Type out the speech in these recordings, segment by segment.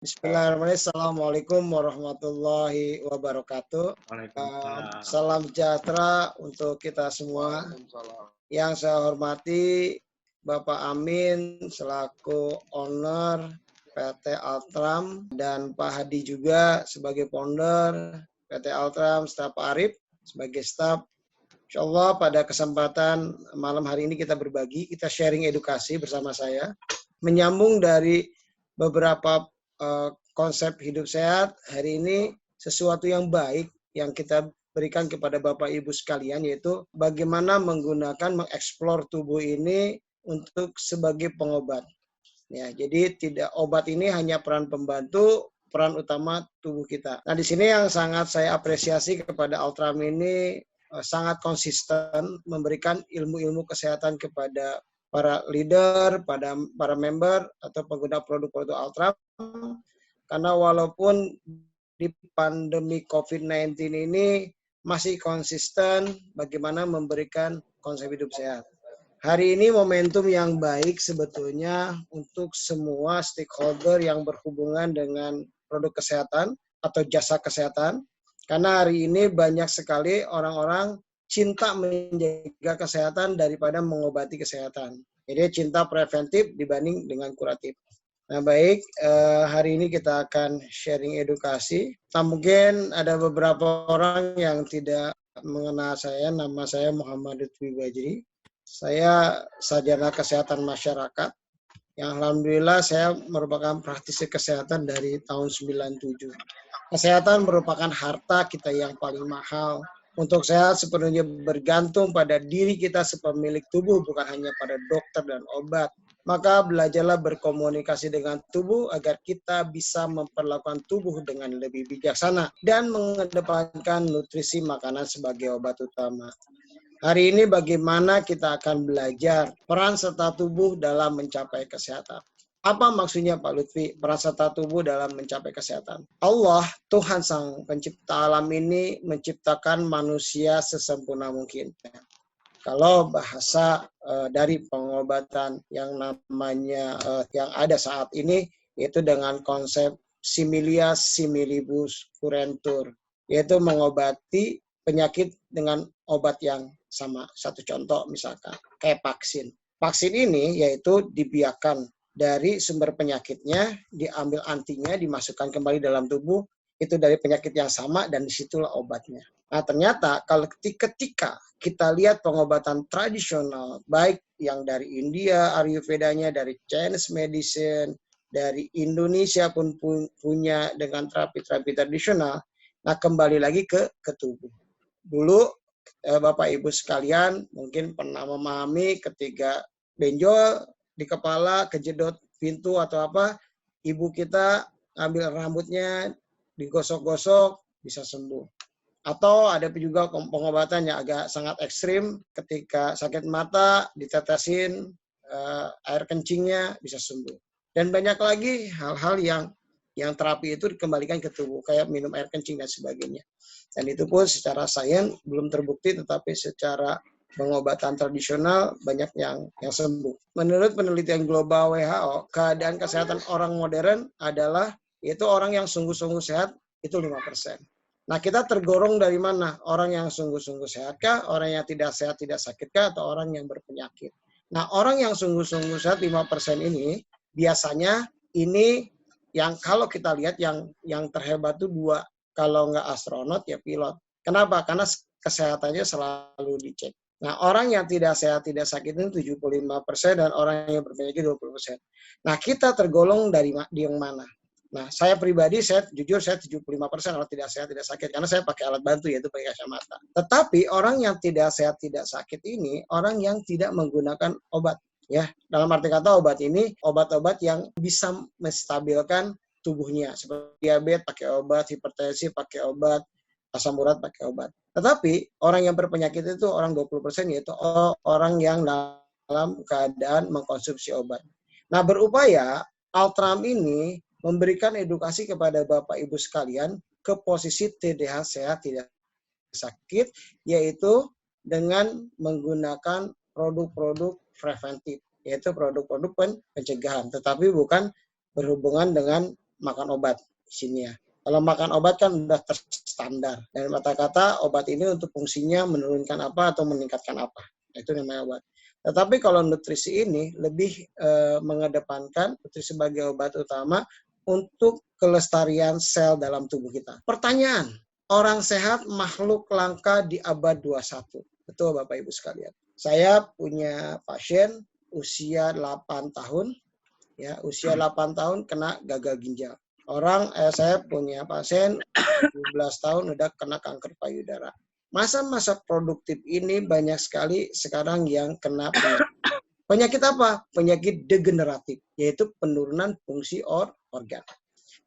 Bismillahirrahmanirrahim. Assalamualaikum warahmatullahi wabarakatuh. Waalaikumsalam. Salam sejahtera untuk kita semua. Yang saya hormati Bapak Amin selaku owner PT Altram dan Pak Hadi juga sebagai founder PT Altram, staf Pak Arif sebagai staf. Insyaallah pada kesempatan malam hari ini kita berbagi, kita sharing edukasi bersama saya. Menyambung dari beberapa konsep hidup sehat, hari ini sesuatu yang baik yang kita berikan kepada Bapak Ibu sekalian, yaitu bagaimana menggunakan, mengeksplor tubuh ini untuk sebagai pengobat. Ya, jadi tidak, obat ini hanya peran pembantu, peran utama tubuh kita. Nah, di sini yang sangat saya apresiasi kepada Altram ini sangat konsisten memberikan ilmu-ilmu kesehatan kepada para leader, pada para member atau pengguna produk-produk Altram. Karena walaupun di pandemi COVID-19 ini masih konsisten bagaimana memberikan konsep hidup sehat. Hari ini momentum yang baik sebetulnya untuk semua stakeholder yang berhubungan dengan produk kesehatan atau jasa kesehatan. Karena hari ini banyak sekali orang-orang cinta menjaga kesehatan daripada mengobati kesehatan. Jadi cinta preventif dibanding dengan kuratif. Nah baik, hari ini kita akan sharing edukasi. Nah, mungkin ada beberapa orang yang tidak mengenal saya. Nama saya Muhammad Lutfi Bajri. Saya sarjana kesehatan masyarakat. Yang alhamdulillah saya merupakan praktisi kesehatan dari tahun 97. Kesehatan merupakan harta kita yang paling mahal. Untuk sehat sepenuhnya bergantung pada diri kita sepemilik tubuh, bukan hanya pada dokter dan obat. Maka belajarlah berkomunikasi dengan tubuh agar kita bisa memperlakukan tubuh dengan lebih bijaksana dan mengedepankan nutrisi makanan sebagai obat utama. Hari ini bagaimana kita akan belajar peran serta tubuh dalam mencapai kesehatan. Apa maksudnya Pak Lutfi, peran serta tubuh dalam mencapai kesehatan? Allah, Tuhan Sang Pencipta alam ini menciptakan manusia sesempurna mungkin. Kalau bahasa dari pengobatan yang namanya yang ada saat ini, yaitu dengan konsep similia similibus curentur, yaitu mengobati penyakit dengan obat yang sama. Satu contoh misalkan, kayak vaksin. Vaksin ini yaitu dibiarkan dari sumber penyakitnya, diambil antinya, dimasukkan kembali dalam tubuh, itu dari penyakit yang sama dan disitulah obatnya. Nah ternyata kalau ketika kita lihat pengobatan tradisional, baik yang dari India, Ayurvedanya, dari Chinese medicine, dari Indonesia pun punya dengan terapi-terapi tradisional, nah kembali lagi ke tubuh. Dulu Bapak Ibu sekalian mungkin pernah memahami ketika benjol di kepala, kejedot pintu atau apa, ibu kita ambil rambutnya, digosok-gosok, bisa sembuh. Atau ada juga pengobatan yang agak sangat ekstrim, ketika sakit mata, ditetesin air kencingnya, bisa sembuh. Dan banyak lagi hal-hal yang terapi itu dikembalikan ke tubuh, kayak minum air kencing dan sebagainya. Dan itu pun secara sains belum terbukti, tetapi secara pengobatan tradisional banyak yang sembuh. Menurut penelitian global WHO, keadaan kesehatan orang modern adalah yaitu orang yang sungguh-sungguh sehat itu 5%. Nah, kita tergolong dari mana? Orang yang sungguh-sungguh sehatkah, orang yang tidak sehat, tidak sakitkah, atau orang yang berpenyakit? Nah, orang yang sungguh-sungguh sehat 5% ini biasanya ini yang kalau kita lihat yang terhebat itu dua. Kalau nggak astronot ya pilot. Kenapa? Karena kesehatannya selalu dicek. Nah, orang yang tidak sehat, tidak sakit itu 75% dan orang yang berpenyakit 20%. Nah, kita tergolong dari yang mana? Nah, saya pribadi, jujur saya 75% kalau tidak sehat, tidak sakit. Karena saya pakai alat bantu, yaitu pakai kacamata. Tetapi orang yang tidak sehat, tidak sakit ini, orang yang tidak menggunakan obat. Ya, dalam arti kata obat ini, obat-obat yang bisa menstabilkan tubuhnya. Seperti diabetes pakai obat, hipertensi pakai obat, asam urat pakai obat. Tetapi orang yang berpenyakit itu orang 20%, yaitu orang yang dalam keadaan mengkonsumsi obat. Nah, berupaya Altram ini memberikan edukasi kepada Bapak Ibu sekalian ke posisi TDH sehat tidak sakit, yaitu dengan menggunakan produk-produk preventif, yaitu produk-produk pencegahan, tetapi bukan berhubungan dengan makan obat isinya. Kalau makan obat kan udah terstandar. Dan kata-kata obat ini untuk fungsinya menurunkan apa atau meningkatkan apa. Itu namanya obat. Tetapi kalau nutrisi ini lebih mengedepankan nutrisi sebagai obat utama untuk kelestarian sel dalam tubuh kita. Pertanyaan, orang sehat makhluk langka di abad 21. Betul Bapak Ibu sekalian. Saya punya pasien usia 8 tahun, ya usia 8 tahun kena gagal ginjal. Saya punya pasien 17 tahun udah kena kanker payudara. Masa-masa produktif ini banyak sekali sekarang yang kena penyakit. Penyakit apa? Penyakit degeneratif, yaitu penurunan fungsi organ.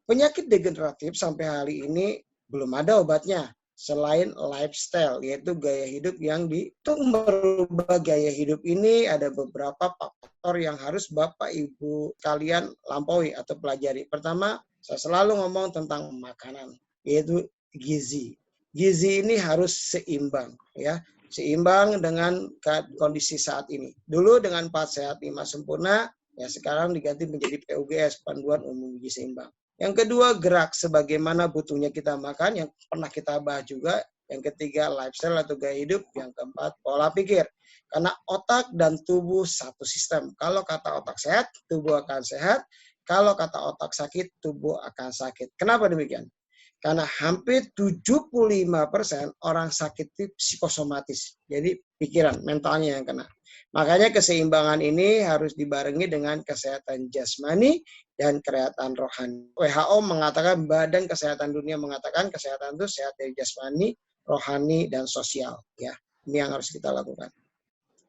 Penyakit degeneratif sampai hari ini belum ada obatnya selain lifestyle, yaitu gaya hidup yang untuk merubah gaya hidup ini ada beberapa faktor yang harus Bapak Ibu kalian lampaui atau pelajari. Pertama, saya selalu ngomong tentang makanan, yaitu gizi. Gizi ini harus seimbang, ya, seimbang dengan kondisi saat ini. Dulu dengan 4 Sehat 5 Sempurna, ya sekarang diganti menjadi PUGS, Panduan Umum Gizi Seimbang. Yang kedua, gerak sebagaimana butuhnya kita makan, yang pernah kita bahas juga. Yang ketiga, lifestyle atau gaya hidup. Yang keempat, pola pikir. Karena otak dan tubuh satu sistem. Kalau kata otak sehat, tubuh akan sehat. Kalau kata otak sakit, tubuh akan sakit. Kenapa demikian? Karena hampir 75% orang sakit itu psikosomatis. Jadi pikiran, mentalnya yang kena. Makanya keseimbangan ini harus dibarengi dengan kesehatan jasmani dan kesehatan rohani. WHO mengatakan, Badan Kesehatan Dunia mengatakan kesehatan itu sehat dari jasmani, rohani, dan sosial. Ya, ini yang harus kita lakukan.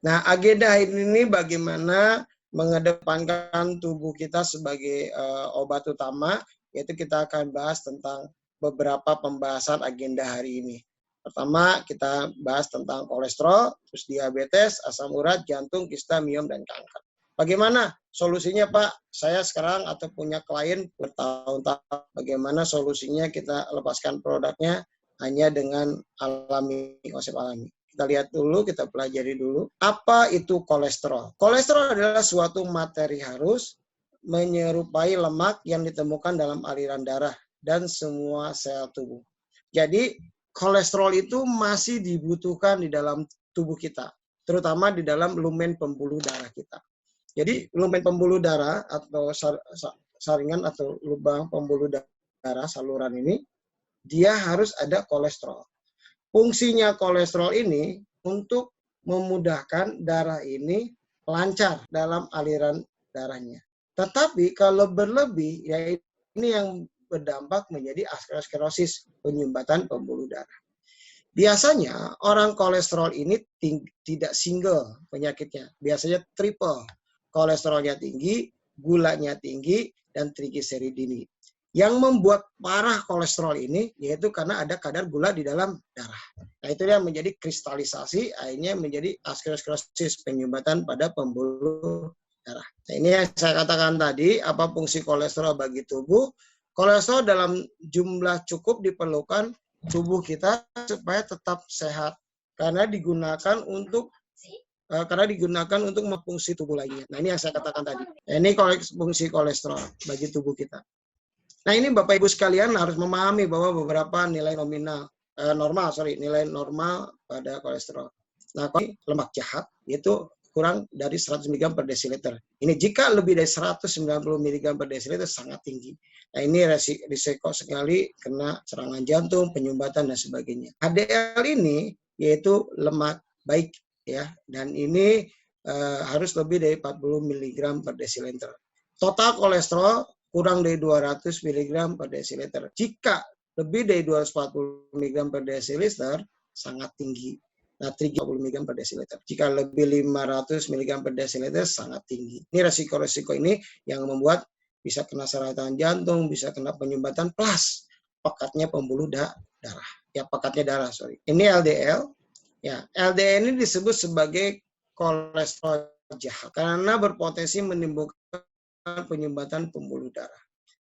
Nah, agenda hari ini bagaimana mengedepankan tubuh kita sebagai obat utama, yaitu kita akan bahas tentang beberapa pembahasan agenda hari ini. Pertama, kita bahas tentang kolesterol, terus diabetes, asam urat, jantung, kista, miom, dan kanker. Bagaimana solusinya Pak? Saya sekarang atau punya klien bertahun-tahun. Bagaimana solusinya kita lepaskan produknya hanya dengan alami, konsep alami. Kita lihat dulu, kita pelajari dulu. Apa itu kolesterol? Kolesterol adalah suatu materi halus menyerupai lemak yang ditemukan dalam aliran darah dan semua sel tubuh. Jadi kolesterol itu masih dibutuhkan di dalam tubuh kita, terutama di dalam lumen pembuluh darah kita. Jadi lumen pembuluh darah atau saringan atau lubang pembuluh darah saluran ini, dia harus ada kolesterol. Fungsinya kolesterol ini untuk memudahkan darah ini lancar dalam aliran darahnya. Tetapi kalau berlebih, ya ini yang berdampak menjadi aterosklerosis, penyumbatan pembuluh darah. Biasanya orang kolesterol ini tidak single penyakitnya, biasanya triple. Kolesterolnya tinggi, gulanya tinggi, dan trigliseridini. Yang membuat parah kolesterol ini yaitu karena ada kadar gula di dalam darah. Nah, itu yang menjadi kristalisasi, akhirnya menjadi aterosklerosis, penyumbatan pada pembuluh darah. Nah, ini yang saya katakan tadi, apa fungsi kolesterol bagi tubuh? Kolesterol dalam jumlah cukup diperlukan tubuh kita supaya tetap sehat karena digunakan untuk fungsi tubuh lainnya. Nah, ini yang saya katakan tadi. Nah, ini fungsi kolesterol bagi tubuh kita. Nah, ini Bapak Ibu sekalian harus memahami bahwa beberapa nilai nilai normal pada kolesterol. Nah, lemak jahat itu kurang dari 100 mg per desiliter. Ini jika lebih dari 190 mg per desiliter sangat tinggi. Nah, ini risiko sekali kena serangan jantung, penyumbatan, dan sebagainya. HDL ini yaitu lemak baik, ya, dan ini harus lebih dari 40 mg per desiliter. Total kolesterol kurang dari 200 mg per desiliter. Jika lebih dari 240 mg per desiliter, sangat tinggi. Nah, 30 mg per desiliter. Jika lebih 500 mg per desiliter, sangat tinggi. Ini resiko-resiko ini yang membuat bisa kena serangan jantung, bisa kena penyumbatan, plus pekatnya pembuluh darah. Ya, pekatnya darah, sorry. Ini LDL. Ya, LDL ini disebut sebagai kolesterol jahat karena berpotensi menimbulkan penyumbatan pembuluh darah.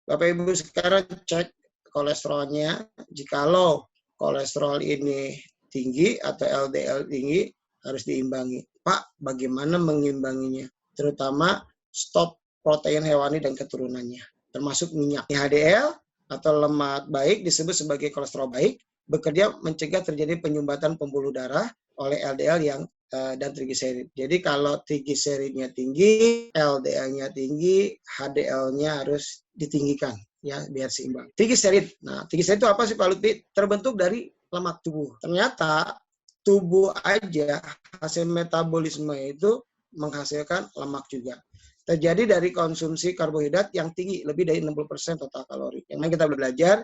Bapak Ibu sekarang cek kolesterolnya. Jikalau kolesterol ini tinggi atau LDL tinggi, harus diimbangi. Pak, bagaimana mengimbanginya? Terutama stop protein hewani dan keturunannya. termasuk minyak. HDL atau lemak baik disebut sebagai kolesterol baik, bekerja mencegah terjadi penyumbatan pembuluh darah oleh LDL yang dan trigliserid. Jadi kalau trigliseridnya tinggi, LDL-nya tinggi, HDL-nya harus ditinggikan ya biar seimbang. Trigliserid. Nah, trigliserid itu apa sih Pak Lutfi? Terbentuk dari lemak tubuh. Ternyata tubuh aja hasil metabolisme itu menghasilkan lemak juga. Terjadi dari konsumsi karbohidrat yang tinggi, lebih dari 60% total kalori. Yang mana kita belajar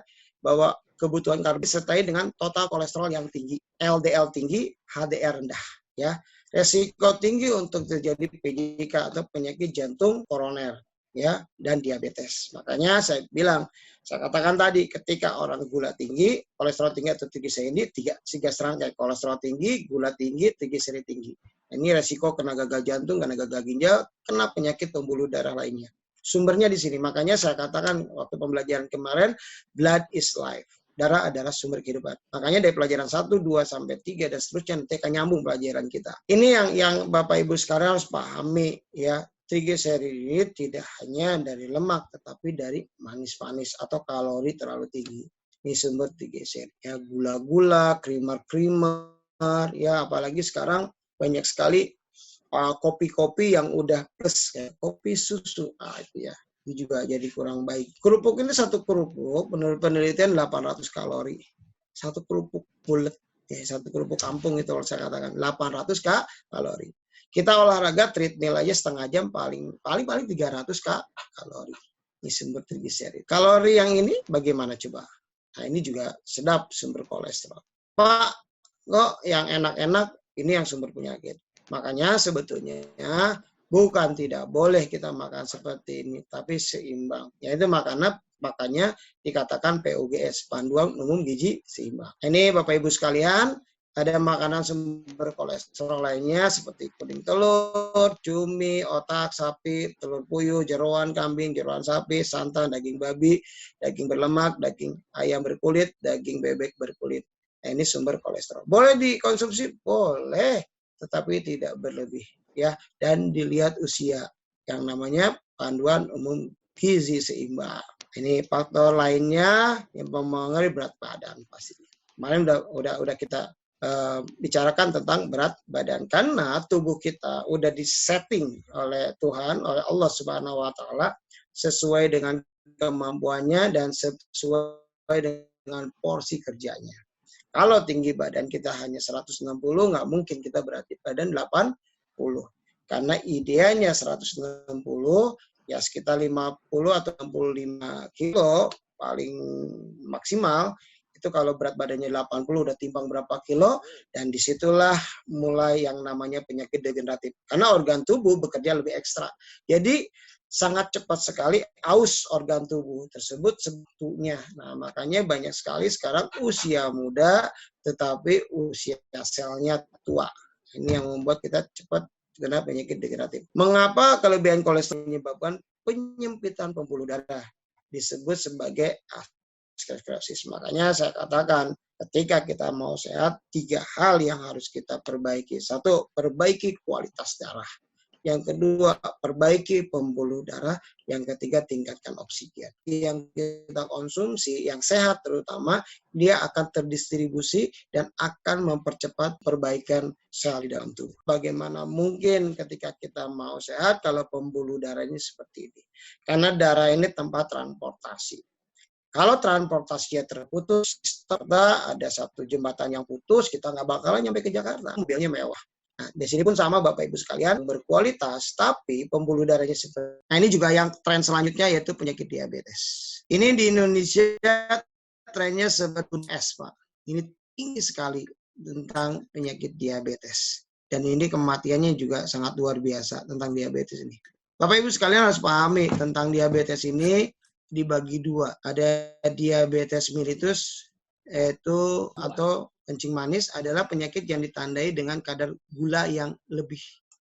bahwa kebutuhan karbohidrat disertai dengan total kolesterol yang tinggi, LDL tinggi, HDL rendah. Ya, resiko tinggi untuk terjadi PJK atau penyakit jantung koroner, ya, dan diabetes. Makanya saya katakan tadi, ketika orang gula tinggi, kolesterol tinggi atau trigliserid, tiga serangkai, kolesterol tinggi, gula tinggi, trigliserid tinggi. Ini resiko kena gagal jantung, kena gagal ginjal, kena penyakit pembuluh darah lainnya. Sumbernya di sini. Makanya saya katakan waktu pembelajaran kemarin, blood is life. Darah adalah sumber kehidupan. Makanya dari pelajaran 1, 2, sampai 3, dan seterusnya, nanti akan nyambung pelajaran kita. Ini yang Bapak Ibu sekarang harus pahami, ya. Trigliserid tidak hanya dari lemak, tetapi dari manis-manis atau kalori terlalu tinggi. Ini sumber trigliserid. Ya, gula-gula, krimer-krimer, ya, apalagi sekarang banyak sekali kopi-kopi yang udah plus, kayak kopi susu. Itu ya. Itu juga jadi kurang baik. Kerupuk ini satu kerupuk, menurut penelitian 800 kalori. Satu kerupuk bulat, ya, satu kerupuk kampung itu saya katakan 800 kalori. Kita olahraga treadmill aja setengah jam paling 300 kalori. Ini sumber trigliserid. Kalori yang ini bagaimana coba? Nah, ini juga sedap sumber kolesterol. Pak, kok yang enak-enak ini yang sumber penyakit. Makanya sebetulnya bukan tidak boleh kita makan seperti ini, tapi seimbang. Yaitu makanya dikatakan PUGS, Panduan Umum Gizi Seimbang. Ini Bapak Ibu sekalian, ada makanan sumber kolesterol lainnya seperti kuning telur, cumi, otak sapi, telur puyuh, jeroan kambing, jeroan sapi, santan, daging babi, daging berlemak, daging ayam berkulit, daging bebek berkulit. Nah, ini sumber kolesterol. Boleh dikonsumsi? Boleh, tetapi tidak berlebih. Ya, dan dilihat usia yang namanya Panduan Umum Gizi Seimbang. Ini faktor lainnya yang mempengaruhi berat badan pastinya. Kemarin udah kita bicarakan tentang berat badan karena tubuh kita udah disetting oleh Tuhan, oleh Allah Subhanahu wa taala sesuai dengan kemampuannya dan sesuai dengan porsi kerjanya. Kalau tinggi badan kita hanya 160, nggak mungkin kita berat badan 80. Karena ideanya 160, ya sekitar 50 atau 65 kilo paling maksimal. Itu kalau berat badannya 80 udah timbang berapa kilo, dan disitulah mulai yang namanya penyakit degeneratif. Karena organ tubuh bekerja lebih ekstra. Jadi sangat cepat sekali aus organ tubuh tersebut sebetulnya. Nah, makanya banyak sekali sekarang usia muda tetapi usia selnya tua. Ini yang membuat kita cepat kena penyakit degeneratif. Mengapa kelebihan kolesterol menyebabkan penyempitan pembuluh darah? Disebut sebagai aterosklerosis. Makanya saya katakan ketika kita mau sehat, 3 hal yang harus kita perbaiki. 1, perbaiki kualitas darah. Yang kedua, perbaiki pembuluh darah. Yang ketiga, tingkatkan oksigen. Yang kita konsumsi, yang sehat terutama, dia akan terdistribusi dan akan mempercepat perbaikan sel di dalam tubuh. Bagaimana mungkin ketika kita mau sehat kalau pembuluh darahnya seperti ini? Karena darah ini tempat transportasi. Kalau transportasinya terputus, ada satu jembatan yang putus, kita nggak bakalan nyampe ke Jakarta. Mobilnya mewah. Nah, di sini pun sama Bapak Ibu sekalian, berkualitas, tapi pembuluh darahnya seperti. Nah, ini juga yang tren selanjutnya yaitu penyakit diabetes. Ini di Indonesia trennya sebetulnya S, Pak. Ini tinggi sekali tentang penyakit diabetes. Dan ini kematiannya juga sangat luar biasa tentang diabetes ini. Bapak Ibu sekalian harus pahami tentang diabetes ini dibagi 2. Ada diabetes mellitus yaitu atau kencing manis adalah penyakit yang ditandai dengan kadar gula yang lebih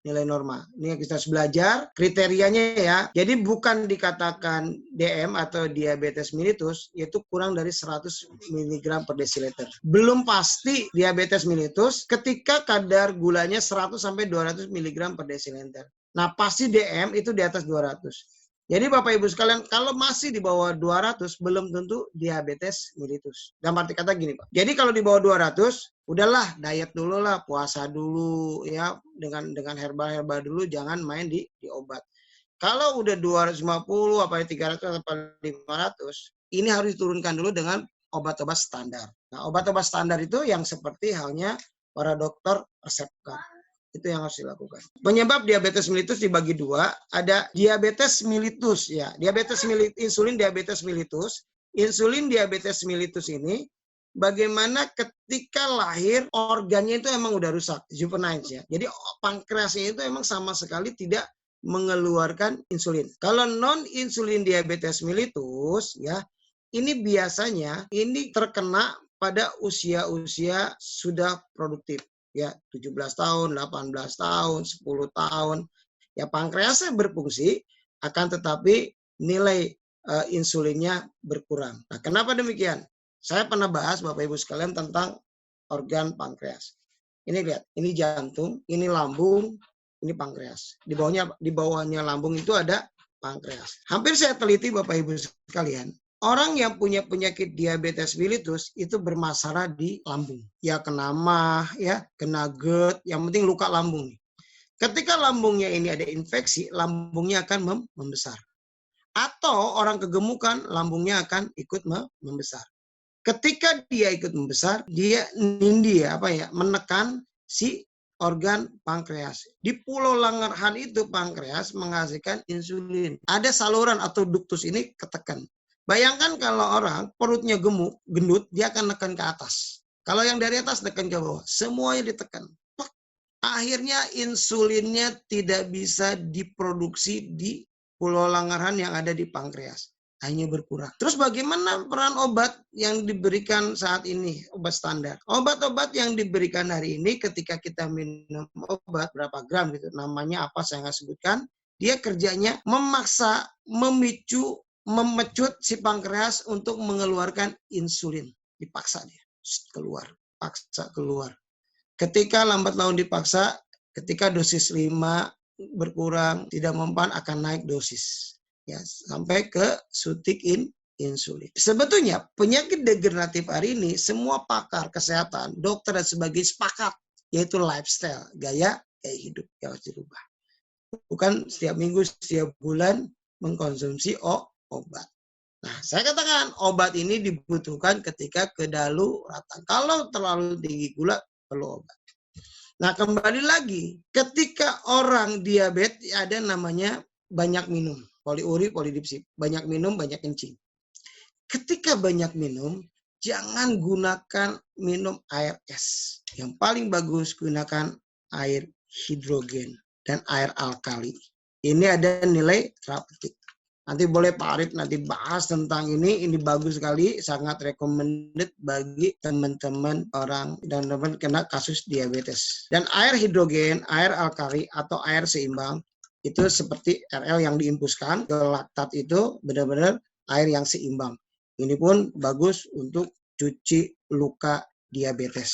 nilai normal. Ini kita harus belajar kriterianya ya. Jadi bukan dikatakan DM atau diabetes mellitus, yaitu kurang dari 100 mg per desiliter. Belum pasti diabetes mellitus ketika kadar gulanya 100 sampai 200 mg per desiliter. Nah, pasti DM itu di atas 200. Jadi Bapak Ibu sekalian, kalau masih di bawah 200 belum tentu diabetes mellitus. Dalam arti kata gini Pak. Jadi kalau di bawah 200, udahlah diet dulu lah, puasa dulu ya, dengan herbal-herbal dulu, jangan main di obat. Kalau udah 250, apa 300 atau 500, ini harus diturunkan dulu dengan obat-obat standar. Nah, obat-obat standar itu yang seperti halnya para dokter resepkan. Itu yang harus dilakukan. Penyebab diabetes mellitus dibagi dua, ada diabetes mellitus ya. Insulin diabetes mellitus. Insulin diabetes mellitus ini bagaimana ketika lahir organnya itu emang udah rusak, juvenile ya. Jadi pankreasnya itu emang sama sekali tidak mengeluarkan insulin. Kalau non insulin diabetes mellitus ya, ini biasanya ini terkena pada usia-usia sudah produktif. Ya 17 tahun, 18 tahun, 10 tahun. Ya pankreasnya berfungsi, akan tetapi nilai insulinnya berkurang. Nah, kenapa demikian? Saya pernah bahas Bapak Ibu sekalian tentang organ pankreas. Ini lihat, ini jantung, ini lambung, ini pankreas. Di bawahnya lambung itu ada pankreas. Hampir saya teliti Bapak Ibu sekalian. Orang yang punya penyakit diabetes mellitus itu bermasalah di lambung. Ya kena mah, ya kena GERD, yang penting luka lambung. Ketika lambungnya ini ada infeksi, lambungnya akan membesar. Atau orang kegemukan, lambungnya akan ikut membesar. Ketika dia ikut membesar, dia menekan si organ pankreas. Di pulau Langerhans itu pankreas menghasilkan insulin. Ada saluran atau duktus ini ketekan. Bayangkan kalau orang perutnya gemuk, gendut, dia akan nekan ke atas. Kalau yang dari atas nekan ke bawah, semuanya ditekan. Akhirnya insulinnya tidak bisa diproduksi di pulau Langerhans yang ada di pankreas. Hanya berkurang. Terus bagaimana peran obat yang diberikan saat ini, obat standar? Obat-obat yang diberikan hari ini ketika kita minum obat berapa gram gitu, namanya apa saya nggak sebutkan, dia kerjanya memaksa, memicu, memecut si pankreas untuk mengeluarkan insulin. Dipaksa dia keluar, paksa keluar. Ketika lambat laun dipaksa, ketika dosis 5 berkurang, tidak mempan, akan naik dosis. Ya, sampai ke suntik insulin. Sebetulnya penyakit degeneratif hari ini semua pakar kesehatan, dokter dan sebagainya sepakat, yaitu lifestyle, gaya hidup yang harus dirubah. Bukan setiap minggu, setiap bulan mengkonsumsi obat. Nah, saya katakan obat ini dibutuhkan ketika kedaruratan. Kalau terlalu tinggi gula, perlu obat. Nah, kembali lagi, ketika orang diabetes ada namanya banyak minum. Poliuri, polidipsi. Banyak minum, banyak kencing. Ketika banyak minum, jangan gunakan minum air es. Yang paling bagus gunakan air hidrogen dan air alkali. Ini ada nilai terapeutik. Nanti boleh Pak Arif nanti bahas tentang ini bagus sekali, sangat recommended bagi teman-teman orang dan teman kena kasus diabetes. Dan air hidrogen, air alkali atau air seimbang itu seperti RL yang diinfuskan ke laktat itu benar-benar air yang seimbang. Ini pun bagus untuk cuci luka diabetes,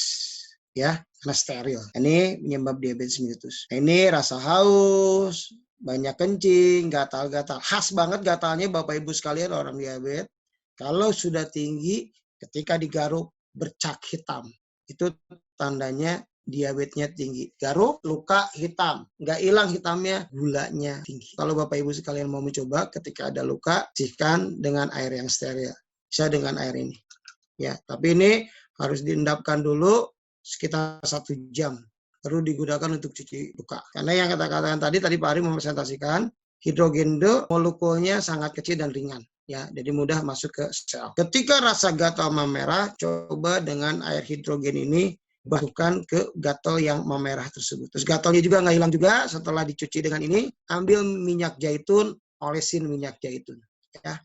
ya, karena steril. Ini penyebab diabetes mellitus. Ini rasa haus, banyak kencing, gatal-gatal. Khas banget gatalnya Bapak Ibu sekalian orang diabetes. Kalau sudah tinggi, ketika digaruk bercak hitam. Itu tandanya diabetesnya tinggi. Garuk, luka, hitam. Nggak hilang hitamnya, gulanya tinggi. Kalau Bapak Ibu sekalian mau mencoba, ketika ada luka, bersihkan dengan air yang steril. Bisa dengan air ini. Ya, tapi ini harus diendapkan dulu sekitar 1 jam. Perlu digunakan untuk cuci luka. Karena yang kata-katakan tadi Pak Ari mempresentasikan, hidrogen itu molekulnya sangat kecil dan ringan. Ya, jadi mudah masuk ke sel. Ketika rasa gatal memerah, coba dengan air hidrogen ini bahkan ke gatal yang memerah tersebut. Terus gatalnya juga nggak hilang juga setelah dicuci dengan ini, ambil minyak zaitun, olesin minyak zaitun. Ya.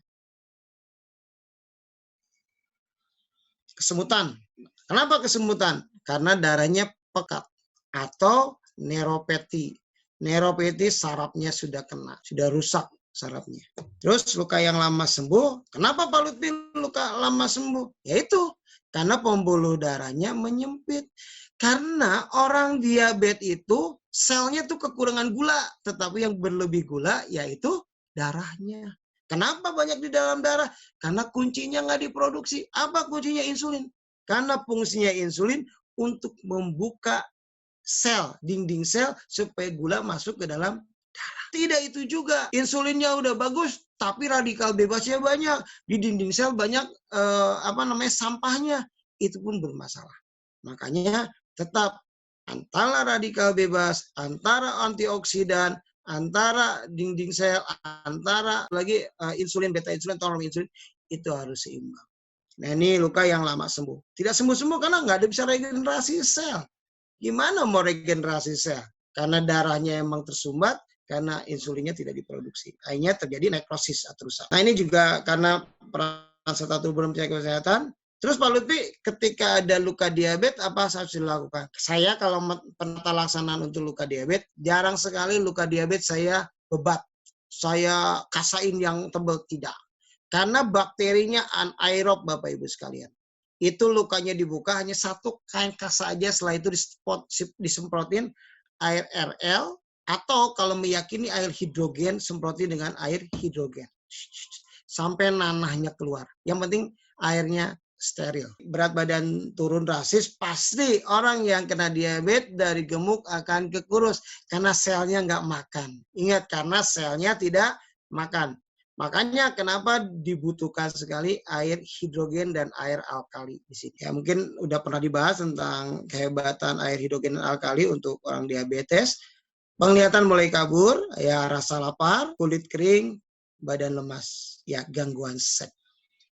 Kesemutan. Kenapa kesemutan? Karena darahnya pekat atau neuropati. Neuropati sarafnya sudah kena, sudah rusak sarafnya. Terus luka yang lama sembuh. Kenapa Pak Lutfi luka lama sembuh? Yaitu karena pembuluh darahnya menyempit. Karena orang diabetes itu selnya tuh kekurangan gula, tetapi yang berlebih gula yaitu darahnya. Kenapa banyak di dalam darah? Karena kuncinya nggak diproduksi. Apa kuncinya? Insulin. Karena fungsinya insulin untuk membuka sel, dinding sel, supaya gula masuk ke dalam darah. Tidak itu juga. Insulinnya udah bagus, tapi radikal bebasnya banyak. Di dinding sel banyak sampahnya. Itu pun bermasalah. Makanya tetap antara radikal bebas, antara antioksidan, antara dinding sel, antara lagi insulin, beta insulin, toleran insulin, itu harus seimbang. Nah ini luka yang lama sembuh. Tidak sembuh-sembuh karena nggak ada bisa regenerasi sel. Gimana mau regenerasi sel? Karena darahnya emang tersumbat, karena insulinnya tidak diproduksi. Akhirnya terjadi nekrosis atau rusak. Nah ini juga karena peran serta tubuh dalam penyakit kesehatan. Terus Pak Lutfi, ketika ada luka diabetes, apa harus dilakukan? Saya kalau penata laksanaan untuk luka diabetes, jarang sekali luka diabetes saya bebat. Saya kasain yang tebal, tidak. Karena bakterinya anaerob, Bapak Ibu sekalian. Itu lukanya dibuka, hanya satu kain kasa aja, setelah itu disemprotin air RL, atau kalau meyakini air hidrogen, semprotin dengan air hidrogen. Sampai nanahnya keluar. Yang penting airnya steril. Berat badan turun drastis, pasti orang yang kena diabetes dari gemuk akan ke kurus karena selnya nggak makan. Ingat, karena selnya tidak makan. Makanya kenapa dibutuhkan sekali air hidrogen dan air alkali di sini. Ya mungkin udah pernah dibahas tentang kehebatan air hidrogen dan alkali untuk orang diabetes. Penglihatan mulai kabur, ya rasa lapar, kulit kering, badan lemas, ya gangguan seks.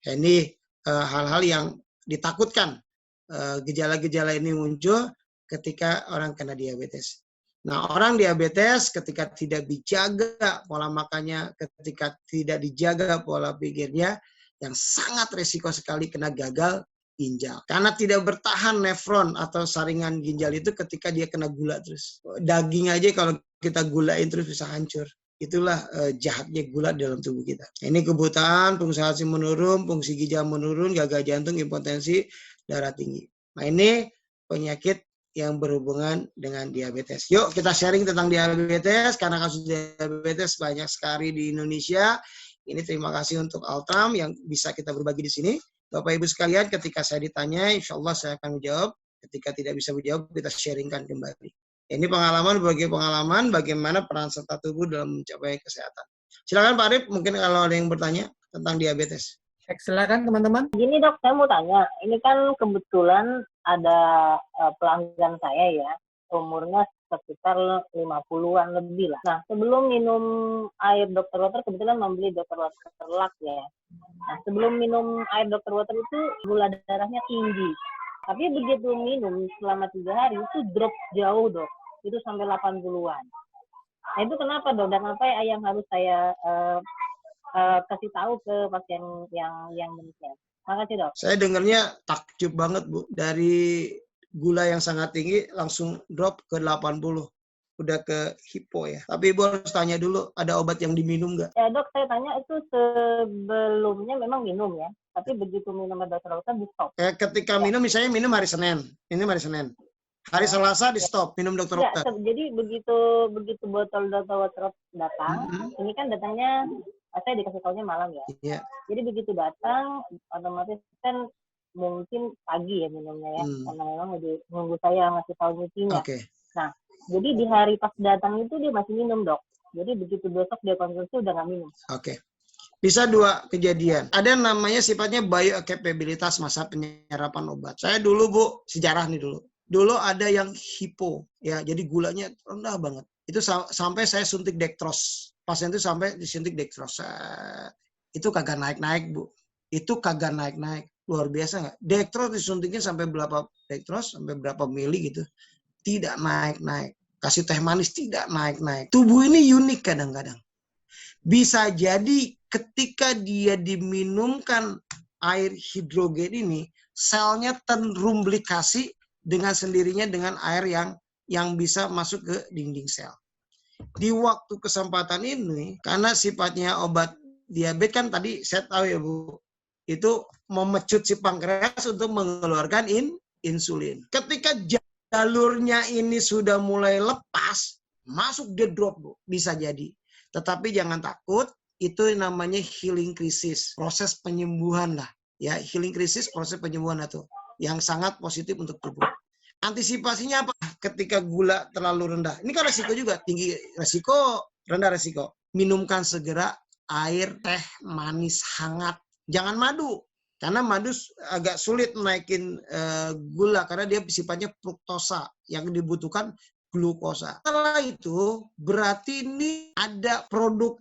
Ini hal-hal yang ditakutkan. Gejala-gejala ini muncul ketika orang kena diabetes. Nah, orang diabetes ketika tidak dijaga pola makannya, ketika tidak dijaga pola pikirnya, yang sangat resiko sekali kena gagal ginjal. Karena tidak bertahan nefron atau saringan ginjal itu ketika dia kena gula terus. Daging aja kalau kita gulain terus bisa hancur. Itulah jahatnya gula dalam tubuh kita. Ini kebutaan, fungsi hati menurun, fungsi ginjal menurun, gagal jantung, impotensi, darah tinggi. Nah ini penyakit yang berhubungan dengan diabetes. Yuk kita sharing tentang diabetes, karena kasus diabetes banyak sekali di Indonesia. Ini terima kasih untuk Altram yang bisa kita berbagi di sini. Bapak Ibu sekalian, ketika saya ditanya, insya Allah saya akan menjawab. Ketika tidak bisa menjawab, kita sharingkan kembali. Ini pengalaman bagaimana peran serta tubuh dalam mencapai kesehatan. Silakan Pak Arif, mungkin kalau ada yang bertanya tentang diabetes. Silakan teman-teman. Gini dok, saya mau tanya. Ini kan kebetulan ada pelanggan saya ya, umurnya sekitar 50-an lebih lah. Nah, sebelum minum air Dr. Water, kebetulan membeli Dr. Water Lux ya. Nah, sebelum minum air Dr. Water itu gula darahnya tinggi. Tapi begitu minum selama 3 hari itu drop jauh dok. Itu sampai 80-an. Nah itu kenapa dok? Dan apa yang harus saya kasih tahu ke pasien yang demikian? Makasih dok. Saya dengarnya takjub banget Bu. Dari gula yang sangat tinggi langsung drop ke 80. Udah ke hipo ya. Tapi Ibu harus tanya dulu, ada obat yang diminum nggak? Ya dok, saya tanya itu sebelumnya memang minum ya. Tapi begitu minum Dr. Water di stop. Ketika minum, misalnya minum hari Senin. Ini hari Senin. Hari Selasa di stop minum Dr. Water. Jadi begitu botol Dr. Water datang, ini kan datangnya saya dikasih tahunya malam ya. Yeah. Jadi begitu datang, otomatis kan mungkin pagi ya minumnya ya, karena memang nunggu saya ngasih tahu nyucinya. Okay. Nah, jadi di hari pas datang itu dia masih minum dok. Jadi begitu besok dia konsumsi udah nggak minum. Oke. Bisa dua kejadian. Ada namanya sifatnya bioaccountabilitas masa penyerapan obat. Saya dulu Bu, sejarah nih dulu. Dulu ada yang hipo, ya, jadi gulanya rendah banget. Itu sampai saya suntik dextrose. Pasien itu sampai disuntik dextrose. Itu kagak naik-naik, Bu. Itu kagak naik-naik. Luar biasa nggak? Dextrose disuntiknya sampai berapa dextrose, sampai berapa mili gitu. Tidak naik-naik. Kasih teh manis, tidak naik-naik. Tubuh ini unik kadang-kadang. Bisa jadi ketika dia diminumkan air hidrogen ini, selnya terrumplikasi dengan sendirinya dengan air yang bisa masuk ke dinding sel. Di waktu kesempatan ini, karena sifatnya obat diabetes kan tadi saya tahu ya Bu, itu memecut si pankreas untuk mengeluarkan insulin. Ketika jalurnya ini sudah mulai lepas, masuk dia drop Bu, bisa jadi. Tetapi jangan takut, itu namanya healing crisis, proses penyembuhan lah. Ya, healing crisis, proses penyembuhan itu yang sangat positif untuk tubuh. Antisipasinya apa? Ketika gula terlalu rendah. Ini kan resiko juga, tinggi resiko, rendah resiko. Minumkan segera air teh manis hangat. Jangan madu. Karena madu agak sulit naikin gula karena dia sifatnya fruktosa yang dibutuhkan glukosa. Setelah itu berarti ini ada produk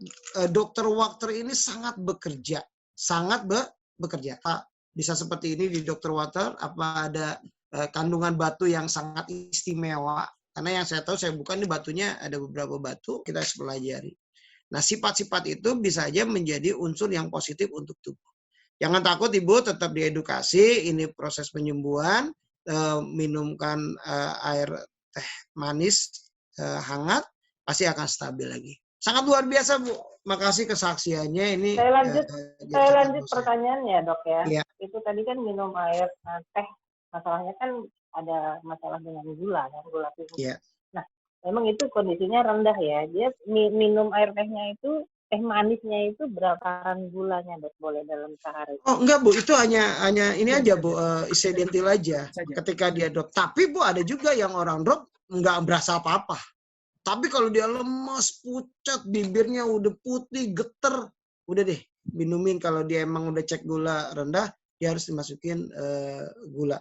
Dr. Water ini sangat bekerja. Sangat bekerja. Bisa seperti ini di Dr. Water, apa ada kandungan batu yang sangat istimewa. Karena yang saya tahu, saya bukan, di batunya ada beberapa batu, kita harus pelajari. Nah, sifat-sifat itu bisa aja menjadi unsur yang positif untuk tubuh. Jangan takut Ibu, tetap diedukasi, ini proses penyembuhan, minumkan air teh manis hangat, pasti akan stabil lagi. Sangat luar biasa Bu, makasih kesaksiannya ini. Saya lanjut pertanyaannya Dok ya. Iya. Itu tadi kan minum air teh, masalahnya kan ada masalah dengan gula kan, gula tubuh. Iya. Nah, memang itu kondisinya rendah ya. Dia minum air tehnya itu, teh manisnya itu berapa gulanya Dok, boleh dalam sehari? Oh enggak Bu, itu hanya ini aja Bu, incidental aja ketika dia drop. Tapi Bu, ada juga yang orang drop nggak berasa apa-apa. Tapi kalau dia lemas, pucat, bibirnya udah putih, geter, udah deh minumin. Kalau dia emang udah cek gula rendah, dia harus dimasukin gula.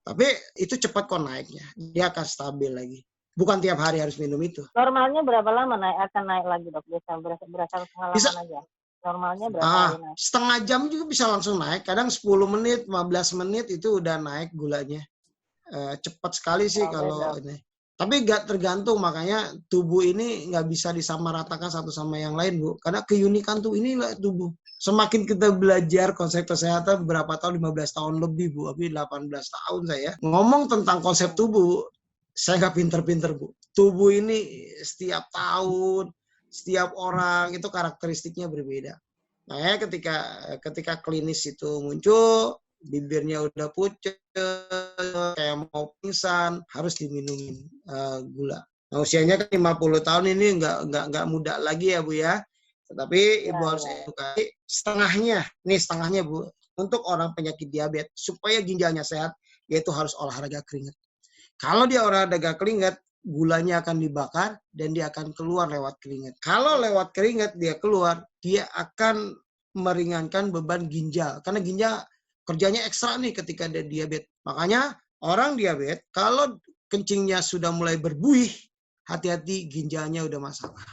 Tapi itu cepat kok naiknya, dia akan stabil lagi. Bukan tiap hari harus minum itu. Normalnya berapa lama akan naik lagi Dok? Berasa pengalaman aja. Normalnya berapa hari naik? Setengah jam juga bisa langsung naik. Kadang 10 menit, 15 menit itu udah naik gulanya. Cepat sekali sih kalau ini. Tapi nggak tergantung, makanya tubuh ini nggak bisa disamaratakan satu sama yang lain Bu. Karena keunikan tuh inilah tubuh. Semakin kita belajar konsep kesehatan berapa tahun, 15 tahun lebih Bu, tapi 18 tahun saya ngomong tentang konsep tubuh, saya nggak pinter-pinter Bu. Tubuh ini setiap tahun, setiap orang itu karakteristiknya berbeda. Nah, ketika klinis itu muncul, bibirnya udah pucat, kayak mau pingsan, harus diminumin gula. Nah, usianya kan 50 tahun ini nggak muda lagi ya Bu ya. Tetapi Ibu harus edukasi setengahnya Bu, untuk orang penyakit diabetes supaya ginjalnya sehat, yaitu harus olahraga keringat. Kalau dia olahraga keringat, gulanya akan dibakar dan dia akan keluar lewat keringat. Kalau lewat keringat dia keluar, dia akan meringankan beban ginjal. Karena ginjal kerjanya ekstra nih ketika ada diabetes. Makanya orang diabetes, kalau kencingnya sudah mulai berbuih, hati-hati ginjalnya udah masalah.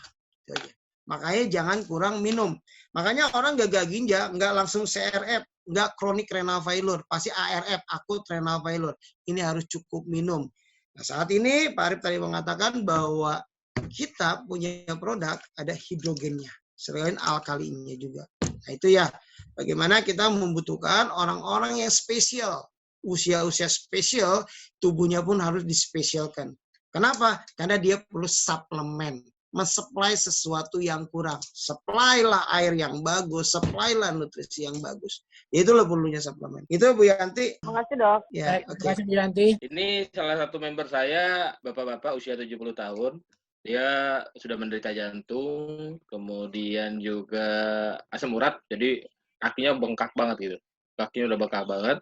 Itu aja. Makanya jangan kurang minum. Makanya orang gagal ginjal, nggak langsung CRF, nggak chronic renal failure, pasti ARF, akut renal failure. Ini harus cukup minum. Nah, saat ini Pak Arif tadi mengatakan bahwa kita punya produk ada hidrogennya, selain alkalinya juga. Nah itu ya, bagaimana kita membutuhkan orang-orang yang spesial, usia-usia spesial, tubuhnya pun harus dispesialkan. Kenapa? Karena dia perlu suplemen, mensuplai sesuatu yang kurang. Supply-lah air yang bagus, supply-lah nutrisi yang bagus. Itulah perlunya suplemen. Itu Bu Yanti. Terima kasih Dok. Ya, Terima kasih Bu Yanti. Ini salah satu member saya, bapak-bapak usia 70 tahun. Dia sudah menderita jantung, kemudian juga asam urat, jadi kakinya bengkak banget gitu. Kakinya udah bengkak banget.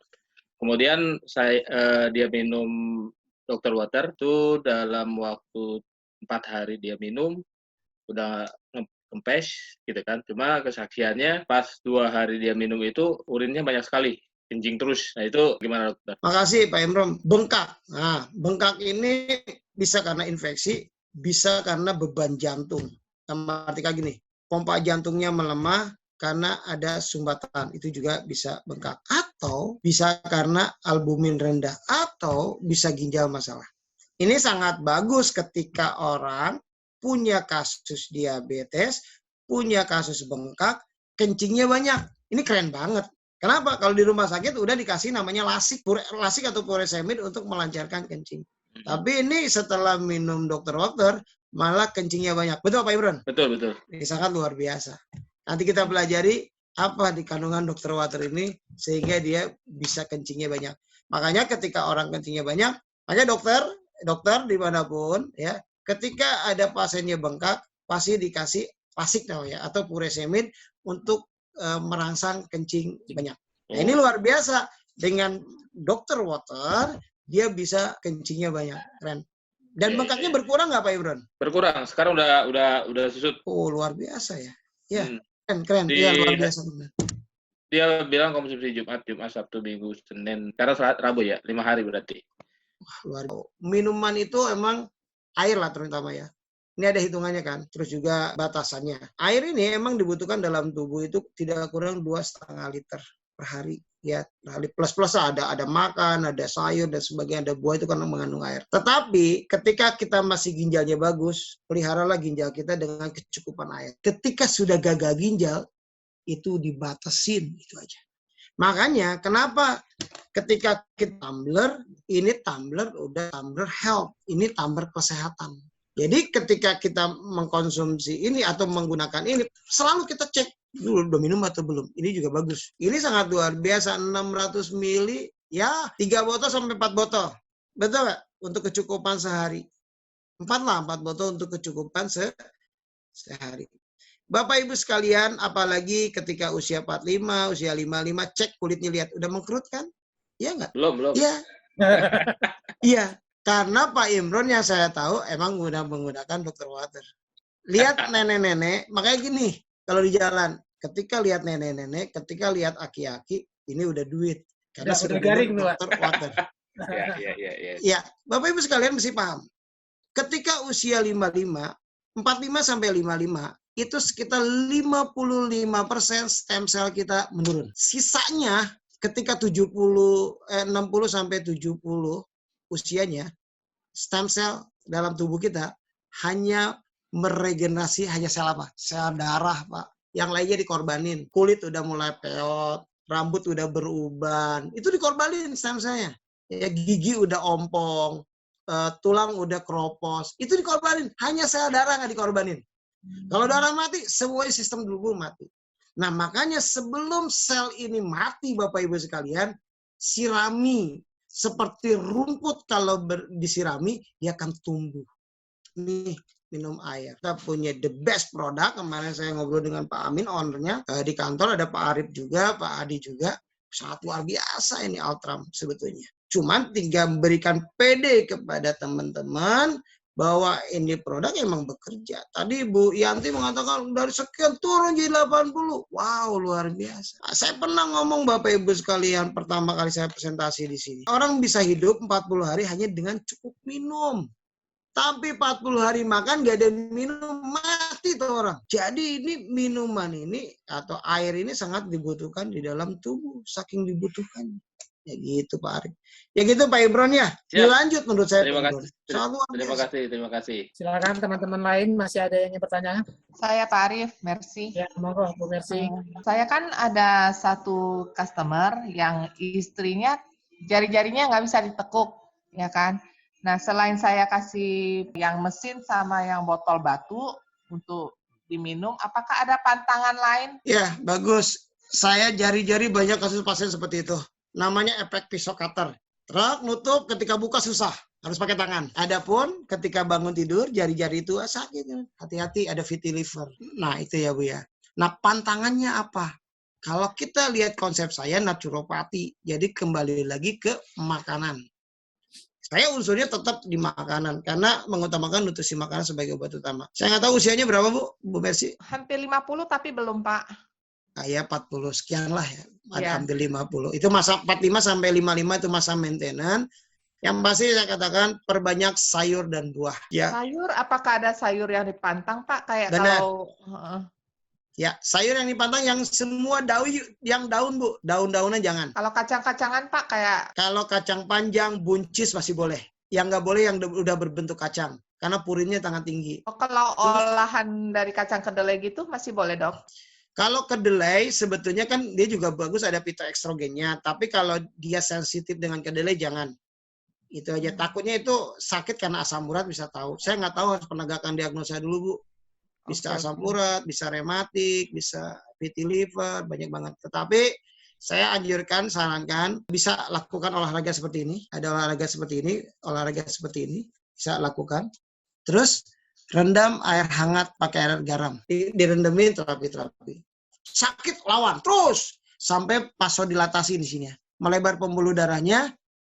Kemudian dia minum Dr. Water itu dalam waktu 4 hari dia minum, udah kempes gitu kan. Cuma kesaksiannya pas 2 hari dia minum itu urinnya banyak sekali, kencing terus. Nah itu gimana Dokter? Makasih Pak Imron. Bengkak. Nah, bengkak ini bisa karena infeksi, bisa karena beban jantung. Sama arti kayak gini, pompa jantungnya melemah karena ada sumbatan, itu juga bisa bengkak. Atau bisa karena albumin rendah, atau bisa ginjal masalah. Ini sangat bagus ketika orang punya kasus diabetes, punya kasus bengkak, kencingnya banyak. Ini keren banget. Kenapa? Kalau di rumah sakit udah dikasih namanya lasik atau furosemid untuk melancarkan kencing. Tapi ini setelah minum Dr. Water, malah kencingnya banyak. Betul Pak Imron? Betul, betul. Ini sangat luar biasa. Nanti kita pelajari apa di kandungan Dr. Water ini sehingga dia bisa kencingnya banyak. Makanya ketika orang kencingnya banyak, makanya dokter dimanapun ya, ketika ada pasiennya bengkak, pasti dikasih fasik namanya atau furesemid untuk merangsang kencing banyak. Nah, ini luar biasa. Dengan Dr. Water, dia bisa kencingnya banyak. Keren. Dan bengkaknya berkurang nggak Pak Imron? Berkurang. Sekarang udah susut. Oh, luar biasa ya. Ya, keren. Iya, luar biasa. Dia bilang konsumsi Jumat, Sabtu, Minggu, Senin. Karena Rabu ya, 5 hari berarti. Wah, luar biasa. Minuman itu emang air lah terutama ya. Ini ada hitungannya kan, terus juga batasannya. Air ini emang dibutuhkan dalam tubuh itu tidak kurang 2,5 liter per hari. Ya, plus ada makan, ada sayur dan sebagainya, ada buah itu kan mengandung air. Tetapi ketika kita masih ginjalnya bagus, peliharalah ginjal kita dengan kecukupan air. Ketika sudah gagal ginjal, itu dibatasin, itu aja. Makanya kenapa ketika kita tumbler, ini tumbler udah tumbler health, ini tumbler kesehatan. Jadi ketika kita mengkonsumsi ini atau menggunakan ini, selalu kita cek dulu udah minum atau belum. Ini juga bagus. Ini sangat luar biasa, 600 mili, ya 3 botol sampai 4 botol. Betul nggak? Untuk kecukupan sehari. 4 botol untuk kecukupan sehari. Bapak Ibu sekalian, apalagi ketika usia 45, usia 55, cek kulitnya, lihat. Udah mengkerut kan? Iya nggak? Belum. Iya. Iya. Karena Pak Imron yang saya tahu emang menggunakan Dr. Water. Lihat nenek-nenek, makanya gini, kalau di jalan, ketika lihat nenek-nenek, ketika lihat aki-aki, ini udah duit. Karena sudah garing Dr. Water. Ya, Bapak Ibu sekalian mesti paham. Ketika usia 55, 45 sampai 55, itu sekitar 55% stem cell kita menurun. Sisanya ketika 60 sampai 70 usianya, stem cell dalam tubuh kita hanya meregenerasi hanya sel apa? Sel darah, Pak. Yang lainnya dikorbanin. Kulit udah mulai peot, rambut udah beruban. Itu dikorbanin stem cellnya. Ya, gigi udah ompong, tulang udah keropos. Itu dikorbanin. Hanya sel darah nggak dikorbanin. Kalau darah mati, semua sistem tubuh mati. Nah, makanya sebelum sel ini mati, Bapak Ibu sekalian, sirami. Seperti rumput kalau disirami, dia akan tumbuh. Nih, minum air. Kita punya the best product. Kemarin saya ngobrol dengan Pak Amin, ownernya. Di kantor ada Pak Arif juga, Pak Adi juga. Sangat luar biasa ini Altram sebetulnya. Cuman tinggal berikan PD kepada teman-teman bahwa ini produk emang bekerja. Tadi Bu Yanti mengatakan dari sekian turun jadi 80. Wow, luar biasa. Saya pernah ngomong Bapak Ibu sekalian, pertama kali saya presentasi di sini. Orang bisa hidup 40 hari hanya dengan cukup minum. Tapi 40 hari makan gak ada minum, mati tuh orang. Jadi ini minuman ini atau air ini sangat dibutuhkan di dalam tubuh. Saking dibutuhkan. Ya gitu Pak Arif. Ya gitu Pak Imron ya. Dilanjut menurut saya. Terima kasih. Silakan teman-teman lain, masih ada yang bertanya? Saya Pak Arif, Mercy. Ya, monggo Bu Mercy. Saya kan ada satu customer yang istrinya jari-jarinya nggak bisa ditekuk, ya kan? Nah, selain saya kasih yang mesin sama yang botol batu untuk diminum, apakah ada pantangan lain? Ya, bagus. Saya jari-jari banyak kasus pasien seperti itu. Namanya efek pisau cutter. Truk nutup, ketika buka susah. Harus pakai tangan. Adapun ketika bangun tidur, jari-jari itu sakit. Hati-hati, ada fatty liver. Nah, itu ya Bu ya. Nah, pantangannya apa? Kalau kita lihat konsep saya naturopati. Jadi kembali lagi ke makanan. Saya unsurnya tetap di makanan. Karena mengutamakan nutrisi makanan sebagai obat utama. Saya nggak tahu usianya berapa Bu Mercy? Hampir 50 tapi belum Pak. Kayak 40 sekian lah ya. Hampir 50. Itu masa 45 sampai 55 itu masa maintenance. Yang pasti saya katakan perbanyak sayur dan buah. Ya. Sayur, apakah ada sayur yang dipantang Pak? Kayak Benar. kalau... Ya, sayur yang dipantang yang semua daun Bu. Daun-daunan jangan. Kalau kacang-kacangan Pak kayak... Kalau kacang panjang, buncis masih boleh. Yang nggak boleh yang udah berbentuk kacang. Karena purinnya sangat tinggi. Oh, kalau olahan dari kacang kedelai gitu masih boleh Dok? Kalau kedelai sebetulnya kan dia juga bagus ada fitoestrogennya. Tapi kalau dia sensitif dengan kedelai jangan. Itu aja. Takutnya itu sakit karena asam urat bisa tahu. Saya nggak tahu harus penegakan diagnosa dulu Bu. Bisa asam urat, bisa rematik, bisa fatty liver, banyak banget. Tetapi saya anjurkan, sarankan bisa lakukan olahraga seperti ini. Ada olahraga seperti ini, bisa lakukan. Terus rendam air hangat pakai air garam, direndemin terapi. Sakit lawan terus sampai vasodilatasi di sini, melebar pembuluh darahnya.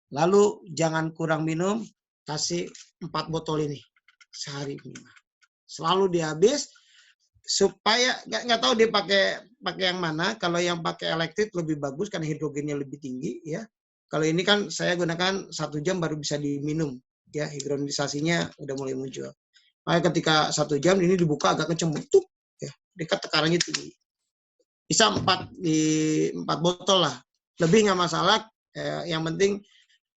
Lalu jangan kurang minum, kasih 4 botol ini sehari minimal. Selalu dihabis supaya nggak tahu dia pakai yang mana. Kalau yang pakai elektrit lebih bagus karena hidrogennya lebih tinggi ya. Kalau ini kan saya gunakan 1 jam baru bisa diminum ya, hidronisasinya udah mulai muncul. Makanya ketika 1 jam ini dibuka agak kenceng tuh ya, dekat tekarannya tinggi. Bisa 4 botol lah, lebih nggak masalah. Yang penting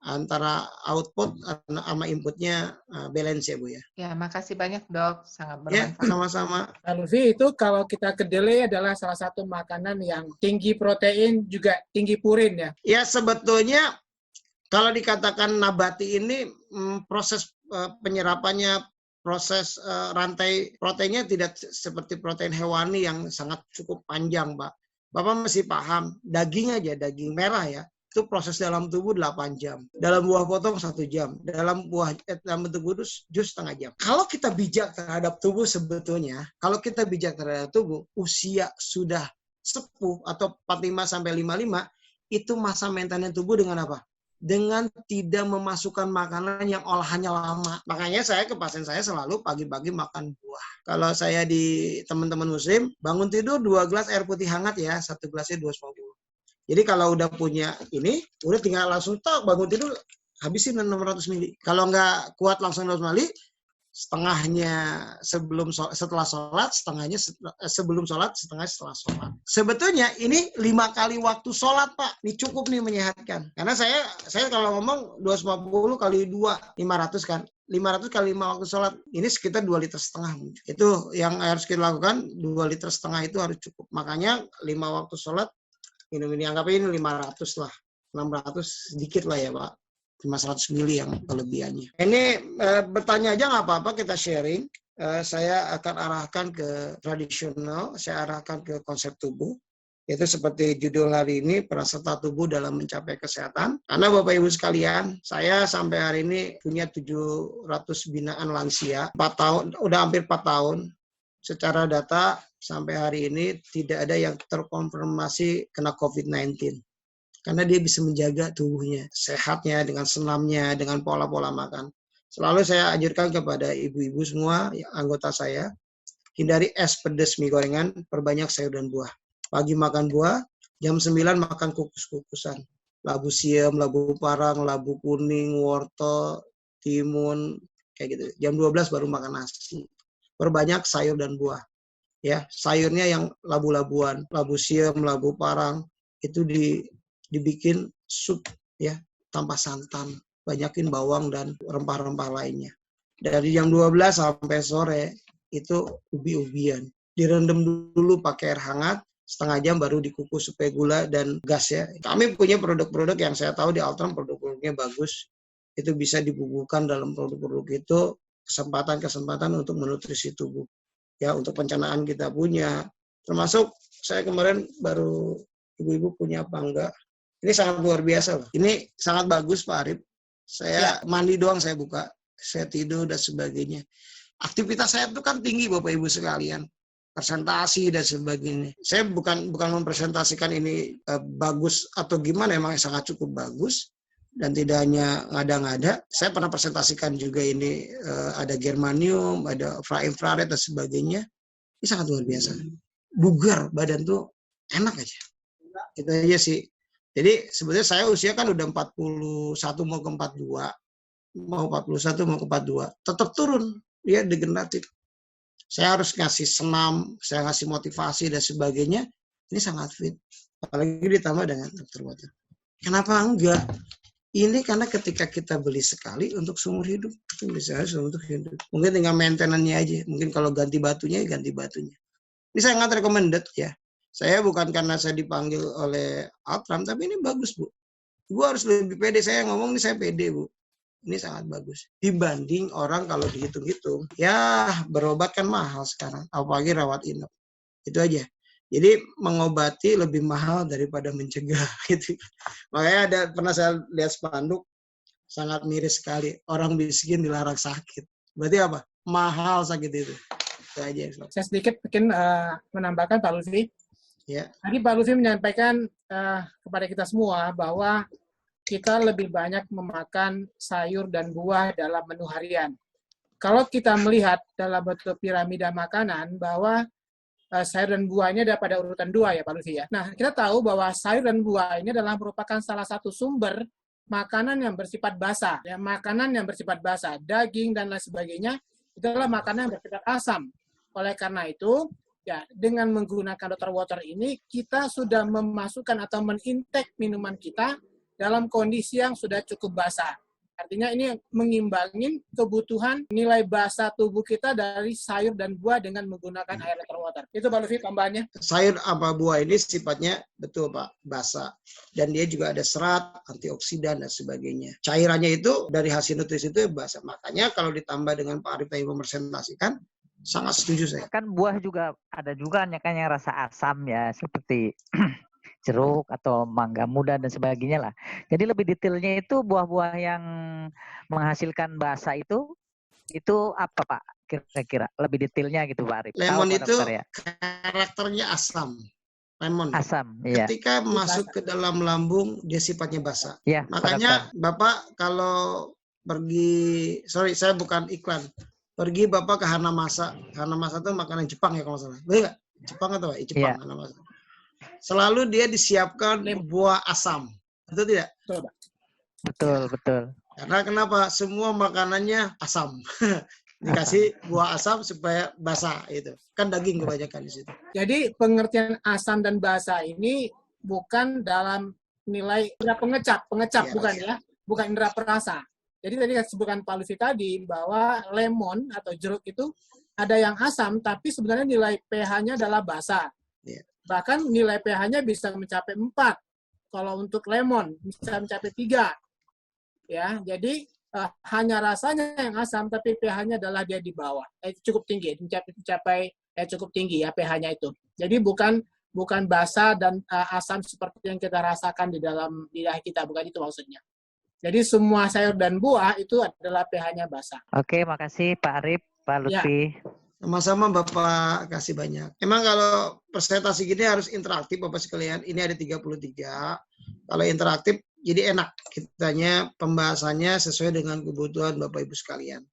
antara output sama inputnya balance ya Bu ya. Ya, makasih banyak Dok, sangat Ya, bermanfaat. sama-sama. Nah, Lutfi, itu kalau kita kedelai adalah salah satu makanan yang tinggi protein, juga tinggi purin ya. Ya, sebetulnya kalau dikatakan nabati ini proses penyerapannya, proses rantai proteinnya tidak seperti protein hewani yang sangat cukup panjang, Pak. Bapak mesti paham, daging aja, daging merah ya, itu proses dalam tubuh 8 jam. Dalam buah potong 1 jam. Dalam bentuk jus setengah jam. Kalau kita bijak terhadap tubuh sebetulnya, kalau kita bijak terhadap tubuh, usia sudah sepuh atau 45-55, itu masa maintenance tubuh dengan apa? Dengan tidak memasukkan makanan yang olahannya lama. Makanya saya ke pasien saya selalu pagi-pagi makan buah. Kalau saya di teman-teman muslim, bangun tidur 2 gelas air putih hangat ya, 1 gelasnya 250. Jadi kalau udah punya ini, udah tinggal langsung bangun tidur, habisin 600 ml. Kalau nggak kuat langsung 600 ml, setengahnya setelah sholat, setengahnya sebelum sholat, setengahnya setelah sholat. Sebetulnya ini 5 kali waktu sholat Pak, ini cukup nih menyehatkan. Karena saya kalau ngomong 250 kali 2, 500 kan. 500 kali 5 waktu sholat, ini sekitar 2,5 liter. Itu yang harus kita lakukan, 2,5 liter itu harus cukup. Makanya 5 waktu sholat, minum ini anggap ini 500 lah, 600 sedikit lah ya Pak, 500 mili yang kelebihannya. Ini bertanya aja nggak apa-apa, kita sharing. Saya akan arahkan ke tradisional, saya arahkan ke konsep tubuh. Itu seperti judul hari ini, praserta tubuh dalam mencapai kesehatan. Karena Bapak Ibu sekalian, saya sampai hari ini punya 700 binaan lansia, 4 tahun, udah hampir 4 tahun. Secara data sampai hari ini tidak ada yang terkonfirmasi kena COVID-19. Karena dia bisa menjaga tubuhnya, sehatnya, dengan senamnya, dengan pola-pola makan. Selalu saya anjurkan kepada ibu-ibu semua, anggota saya, hindari es, pedas, mie gorengan, perbanyak sayur dan buah. Pagi makan buah, jam 9 makan kukus-kukusan. Labu siam, labu parang, labu kuning, wortel, timun, kayak gitu. Jam 12 baru makan nasi. Perbanyak sayur dan buah. Ya, sayurnya yang labu-labuan, labu siam, labu parang, itu dibikin sup ya, tanpa santan. Banyakin bawang dan rempah-rempah lainnya. Dari jam 12 sampai sore itu ubi-ubian. Direndam dulu pakai air hangat, setengah jam baru dikukus supaya gula dan gas ya. Kami punya produk-produk yang saya tahu di Altram produk-produknya bagus. Itu bisa dibubuhkan dalam produk-produk itu, kesempatan-kesempatan untuk menutrisi tubuh. Ya, untuk pencernaan kita punya. Termasuk saya kemarin baru, ibu-ibu punya apa enggak. Ini sangat luar biasa loh. Ini sangat bagus Pak Arif. Saya mandi doang saya buka. Saya tidur dan sebagainya. Aktivitas saya itu kan tinggi Bapak Ibu sekalian. Presentasi dan sebagainya. Saya bukan mempresentasikan ini bagus atau gimana, emang sangat cukup bagus. Dan tidak hanya ngada-ngada, saya pernah presentasikan juga ini ada germanium, ada infrared dan sebagainya. Ini sangat luar biasa. Bugar badan tuh enak aja. Itu aja sih. Jadi sebetulnya saya usia kan udah 41 mau ke 42. Mau 41 mau ke 42. Tetap turun, ya degeneratif. Saya harus ngasih senam, saya ngasih motivasi dan sebagainya. Ini sangat fit. Apalagi ditambah dengan dokter. Kenapa enggak? Ini karena ketika kita beli sekali untuk seumur hidup, itu bisa untuk hidup. Mungkin tinggal maintenance-nya aja. Mungkin kalau ganti batunya, ganti batunya. Ini sangat recommended ya. Saya bukan karena saya dipanggil oleh Altram, tapi ini bagus Bu. Bu harus lebih pede. Saya ngomong ini saya pede Bu. Ini sangat bagus. Dibanding orang kalau dihitung-hitung, ya berobat kan mahal sekarang. Apalagi rawat inap. Itu aja. Jadi mengobati lebih mahal daripada mencegah gitu. Makanya pernah saya lihat spanduk sangat miris sekali. Orang miskin dilarang sakit. Berarti apa? mahal sakit itu. Itu aja. Saya sedikit mungkin menambahkan Pak Lutfi. Ya. Tadi Pak Lutfi menyampaikan kepada kita semua bahwa kita lebih banyak memakan sayur dan buah dalam menu harian. Kalau kita melihat dalam bentuk piramida makanan bahwa sayur dan buah ini ada pada urutan 2 ya Pak Lutfi ya. Nah, kita tahu bahwa sayur dan buah ini adalah merupakan salah satu sumber makanan yang bersifat basah. Ya, makanan yang bersifat basah, daging dan lain sebagainya, itu adalah makanan yang bersifat asam. Oleh karena itu, ya dengan menggunakan Dr. Water ini, kita sudah memasukkan atau men-intake minuman kita dalam kondisi yang sudah cukup basah. Artinya ini mengimbangin kebutuhan nilai basah tubuh kita dari sayur dan buah dengan menggunakan air Dr. Water. Itu Pak Lutfi tambahannya. Sayur apa buah ini sifatnya betul Pak, basah. Dan dia juga ada serat, antioksidan dan sebagainya. Cairannya itu dari hasil nutrisi itu basah. Makanya kalau ditambah dengan Pak Arif tadi mepresentasikan, sangat setuju saya. Kan buah juga ada juga kan yang rasa asam ya, seperti jeruk atau mangga muda dan sebagainya lah. Jadi lebih detailnya itu buah-buah yang menghasilkan basa itu apa Pak? Kira-kira lebih detailnya gitu Pak Arif. Lemon tahu, itu dokter, ya? Karakternya asam. Lemon. Asam, iya. Ketika masuk ke dalam lambung, dia sifatnya basah. Ya, makanya Bapak kalau pergi, sorry saya bukan iklan, pergi Bapak ke Hanamasa. Hanamasa itu makanan Jepang ya kalau nggak salah. Betul nggak? Jepang atau Jepang? Ya. Hanamasa. Selalu dia disiapkan buah asam. Betul tidak? Betul, betul. Karena kenapa? Semua makanannya asam. Dikasih buah asam supaya basah itu. Kan daging kebanyakan di situ. Jadi pengertian asam dan basah ini bukan dalam nilai indera pengecap ya, bukan ya. Bukan indera perasa. Jadi tadi disebutkan Pak Lutfi tadi bahwa lemon atau jeruk itu ada yang asam tapi sebenarnya nilai pH-nya adalah basah. Ya. Bahkan nilai pH-nya bisa mencapai 4. Kalau untuk lemon bisa mencapai 3. Ya, jadi hanya rasanya yang asam, tapi pH-nya adalah dia di bawah. Cukup tinggi, mencapai cukup tinggi ya pH-nya itu. Jadi bukan basah dan asam seperti yang kita rasakan di dalam lidah kita, bukan itu maksudnya. Jadi semua sayur dan buah itu adalah pH-nya basah. Oke, makasih Pak Arif, Pak Lutfi. Ya. Sama-sama Bapak, kasih banyak. Emang kalau presentasi gini harus interaktif Bapak sekalian. Ini ada 33. Kalau interaktif jadi enak. Kitanya pembahasannya sesuai dengan kebutuhan Bapak Ibu sekalian.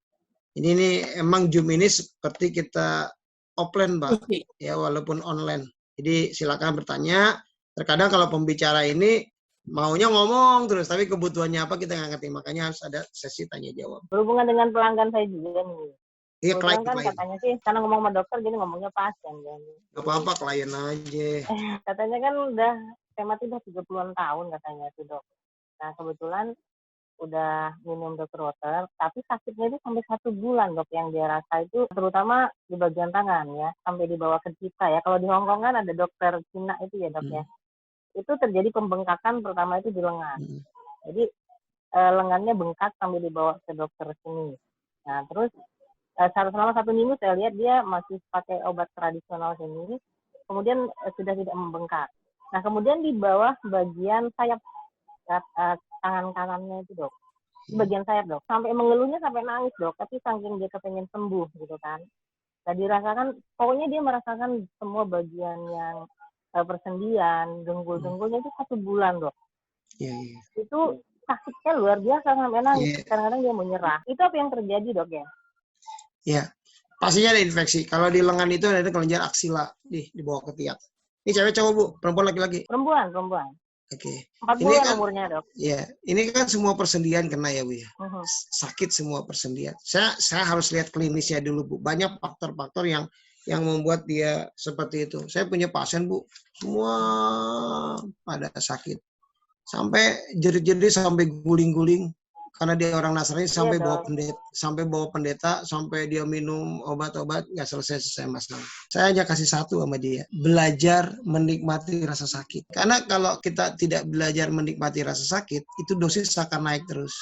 Ini emang Zoom ini seperti kita offline Pak. Ya walaupun online. Jadi silakan bertanya. Terkadang kalau pembicara ini maunya ngomong terus, tapi kebutuhannya apa kita nggak ngerti. Makanya harus ada sesi tanya jawab. Berhubungan dengan pelanggan saya juga nih. Iya, klien. Katanya sih, karena ngomong sama dokter, jadi ngomongnya pasien. Gak apa-apa, klien aja. Katanya kan udah, Temat udah 30-an tahun katanya tuh dok. Nah kebetulan udah minum Dr. Water, tapi sakitnya itu sampai 1 bulan dok yang dia rasa itu, terutama di bagian tangan ya, sampai dibawa ke kita ya. Kalau di Hongkong kan ada dokter Cina itu ya dok ya. Itu terjadi pembengkakan pertama itu di lengan. Jadi lengannya bengkak sampai dibawa ke dokter sini. Nah terus selama 1 minggu saya lihat dia masih pakai obat tradisional sini, kemudian sudah tidak membengkak. Nah kemudian di bawah bagian sayap tangan kanannya itu dok, di bagian sayap dok, sampai mengeluhnya sampai nangis dok, tapi saking dia kepengen sembuh gitu kan. Nah dirasakan, pokoknya dia merasakan semua bagian yang persendian, dengkul-dengkulnya itu 1 bulan dok. Itu sakitnya luar biasa sampai nangis, kadang-kadang dia menyerah. Itu apa yang terjadi dok ya? Ya, pastinya ada infeksi. Kalau di lengan itu ada kelenjar aksila di bawah ketiak. Ini cewek cowok Bu? Perempuan laki-laki? Perempuan. Oke. 4 ini bulan kan, umurnya dok. Ya, ini kan semua persendian kena ya Bu ya. Sakit semua persendian. Saya harus lihat klinisnya dulu Bu. Banyak faktor-faktor yang membuat dia seperti itu. Saya punya pasien Bu, semua pada sakit. Sampai jerit-jerit, sampai guling-guling. Karena dia orang Nasrani sampai bawa pendeta, sampai dia minum obat-obat nggak selesai masalah. Saya hanya kasih 1 sama dia, belajar menikmati rasa sakit. Karena kalau kita tidak belajar menikmati rasa sakit, itu dosis akan naik terus.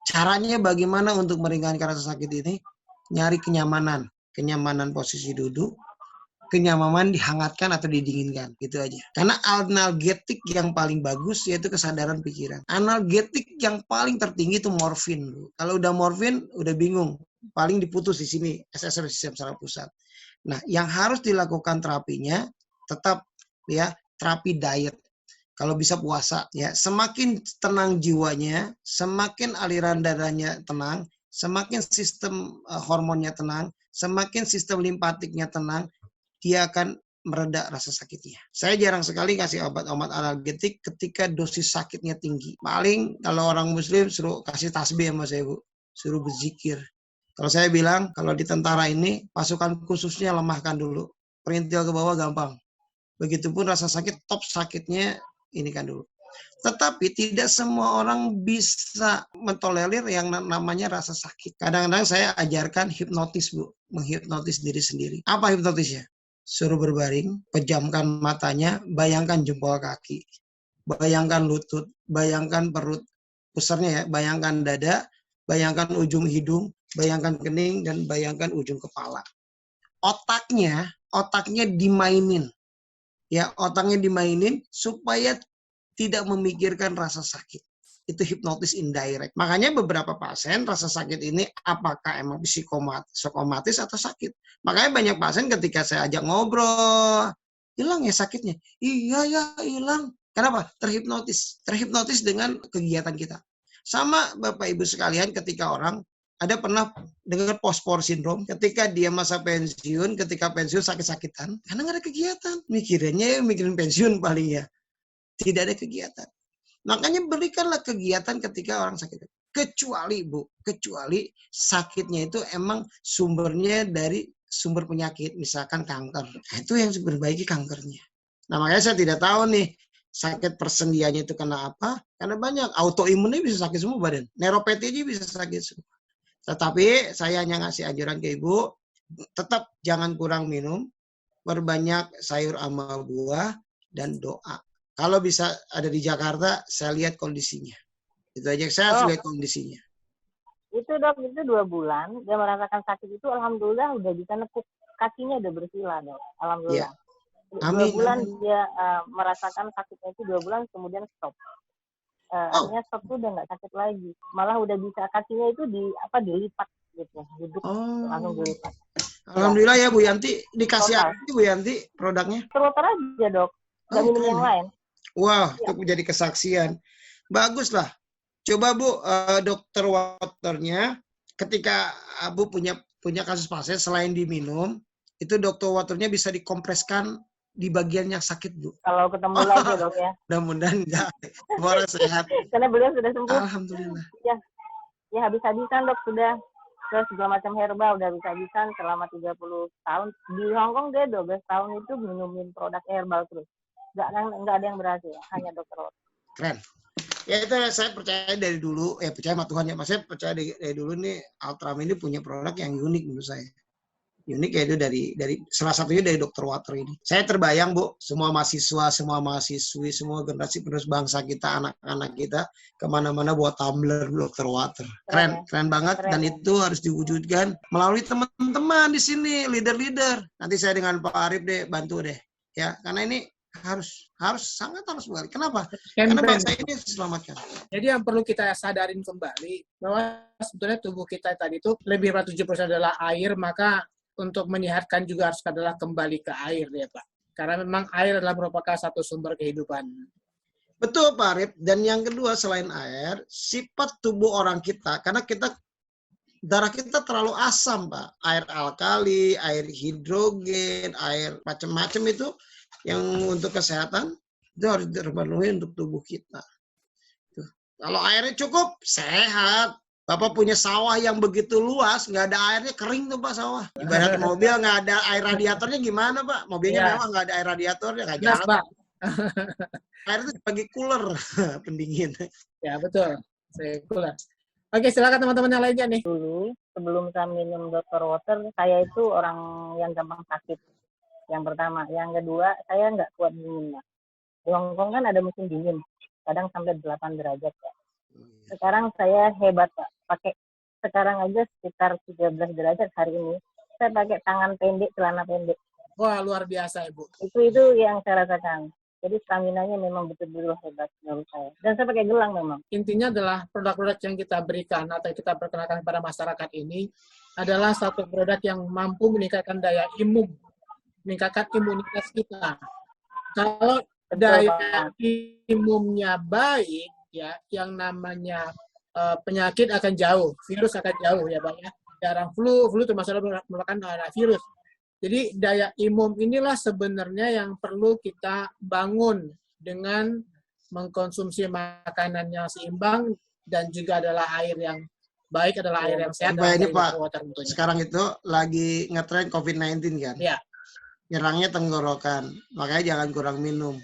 Caranya bagaimana untuk meringankan rasa sakit ini? Nyari kenyamanan posisi duduk, kenyamanan dihangatkan atau didinginkan, gitu aja. Karena analgetik yang paling bagus yaitu kesadaran pikiran. Analgetik yang paling tertinggi itu morfin. Kalau udah morfin, udah bingung paling diputus di sini, SSR sistem saraf pusat. Nah, yang harus dilakukan terapinya tetap ya terapi diet. Kalau bisa puasa ya, semakin tenang jiwanya, semakin aliran darahnya tenang, semakin sistem hormonnya tenang, semakin sistem limpatiknya tenang, dia akan mereda rasa sakitnya. Saya jarang sekali kasih obat-obat analgetik ketika dosis sakitnya tinggi. Paling kalau orang muslim suruh kasih tasbih sama saya, Bu. Suruh berzikir. Kalau saya bilang, kalau di tentara ini, pasukan khususnya lemahkan dulu. Perintil ke bawah gampang. Begitupun rasa sakit, top sakitnya ini kan dulu. Tetapi tidak semua orang bisa mentolerir yang namanya rasa sakit. Kadang-kadang saya ajarkan hipnotis, Bu. Menghipnotis diri sendiri. Apa hipnotisnya? Suruh berbaring, pejamkan matanya, bayangkan jempol kaki. Bayangkan lutut, bayangkan perut pusarnya ya, bayangkan dada, bayangkan ujung hidung, bayangkan kening, dan bayangkan ujung kepala. Otaknya dimainin. Ya, otaknya dimainin supaya tidak memikirkan rasa sakit. Itu hipnotis indirect. Makanya beberapa pasien rasa sakit ini apakah emang psikomatis atau sakit. Makanya banyak pasien ketika saya ajak ngobrol, hilang ya sakitnya. Iya ya hilang. Kenapa? Terhipnotis dengan kegiatan kita. Sama Bapak Ibu sekalian ketika orang ada pernah dengar post-war syndrome ketika dia masa pensiun, ketika pensiun sakit-sakitan, karena nggak ada kegiatan. Mikirin pensiun paling ya. Tidak ada kegiatan. Makanya berikanlah kegiatan ketika orang sakit. Kecuali sakitnya itu emang sumbernya dari sumber penyakit, misalkan kanker. Nah, itu yang diperbaiki kankernya. Nah, makanya saya tidak tahu nih, sakit persendiannya itu kena apa? Karena banyak, autoimunnya bisa sakit semua badan. Neuropati aja bisa sakit semua. Tetapi saya hanya ngasih anjuran ke Ibu, tetap jangan kurang minum, berbanyak sayur sama buah, dan doa. Kalau bisa ada di Jakarta, saya lihat kondisinya. Itu aja, saya harus lihat kondisinya. Itu Dok, itu 2 bulan, dia merasakan sakit itu, alhamdulillah udah bisa nekuk, kakinya udah bersila Dok, alhamdulillah. Ya. Amin, 2 bulan amin. Dia merasakan sakitnya itu 2 bulan, kemudian stop. Artinya stop tuh udah nggak sakit lagi, malah udah bisa kakinya itu dilipat gitu, duduk langsung dilipat. Alhamdulillah ya Bu Yanti, dikasih apa sih Bu Yanti produknya? Terwater aja Dok, nggak minum yang lain. Wah, itu menjadi kesaksian. Bagus lah. Coba Bu, dokter waternya, ketika Bu punya kasus pasien, selain diminum, itu dokter waternya bisa dikompreskan di bagian yang sakit, Bu. Kalau ketemu lagi Dok ya. Mudah-mudahan enggak. Semua sehat. Karena beliau sudah sembuh. Alhamdulillah. Ya habis-habisan Dok sudah. Terus segala macam herbal udah habis-habisan selama 30 tahun. Di Hongkong dia 12 tahun itu minumin produk herbal terus. Nggak ada yang berhasil, hanya dokter water. Keren. Ya itu saya percaya dari dulu, percaya sama Tuhan ya. Mas, saya percaya dari dulu nih Altram ini punya produk yang unik menurut saya. Unik yaitu dari salah satunya dari dokter water ini. Saya terbayang Bu, semua mahasiswa, semua mahasiswi, semua generasi penerus bangsa kita, anak-anak kita kemana-mana buat tumbler dokter water. Keren banget. Keren. Dan itu harus diwujudkan melalui teman-teman di sini, leader-leader. Nanti saya dengan Pak Arif deh bantu deh, ya. Karena ini harus sekali. Kenapa? Karena bangsa ini harus diselamatkan. Jadi yang perlu kita sadarin kembali bahwa sebetulnya tubuh kita tadi itu lebih dari 70% adalah air, maka untuk menyehatkan juga harus adalah kembali ke air ya Pak. Karena memang air adalah merupakan satu sumber kehidupan. Betul Pak Arif. Dan yang kedua selain air, sifat tubuh orang kita, karena darah kita terlalu asam Pak. Air alkali, air hidrogen, air macam-macam itu yang untuk kesehatan itu harus terpenuhi untuk tubuh kita. Kalau airnya cukup, sehat. Bapak punya sawah yang begitu luas, nggak ada airnya, kering tuh Pak sawah. Ibarat mobil nggak ada air radiatornya gimana Pak? Mobilnya memang nggak ada air radiatornya, nggak jalan. Pak. Air itu sebagai cooler, pendingin. Ya betul, cooler. Oke, silakan teman-teman yang lainnya nih. Dulu, sebelum saya minum dokter water, saya itu orang yang gampang sakit. Yang pertama. Yang kedua, saya nggak kuat dingin. Di Hongkong kan ada musim dingin, kadang sampai 8 derajat ya. Sekarang saya hebat Pak, pakai sekarang aja sekitar 13 derajat hari ini. Saya pakai tangan pendek, celana pendek. Wah luar biasa Ibu. Itu yang saya rasakan. Jadi stamina-nya memang betul-betul hebat menurut saya. Dan saya pakai gelang memang. Intinya adalah produk-produk yang kita berikan atau kita perkenalkan kepada masyarakat ini adalah satu produk yang mampu meningkatkan daya imun, meningkatkan imunitas kita. Kalau daya imunnya baik, ya, yang namanya penyakit akan jauh, virus akan jauh ya Bang ya. Jarang flu termasuk merupakan virus. Jadi daya imun inilah sebenarnya yang perlu kita bangun dengan mengkonsumsi makanan yang seimbang dan juga adalah air yang baik, adalah air yang sehat. Ini Pak, sekarang itu lagi ngetren COVID-19 kan? Ya. Nyerangnya tenggorokan, makanya jangan kurang minum,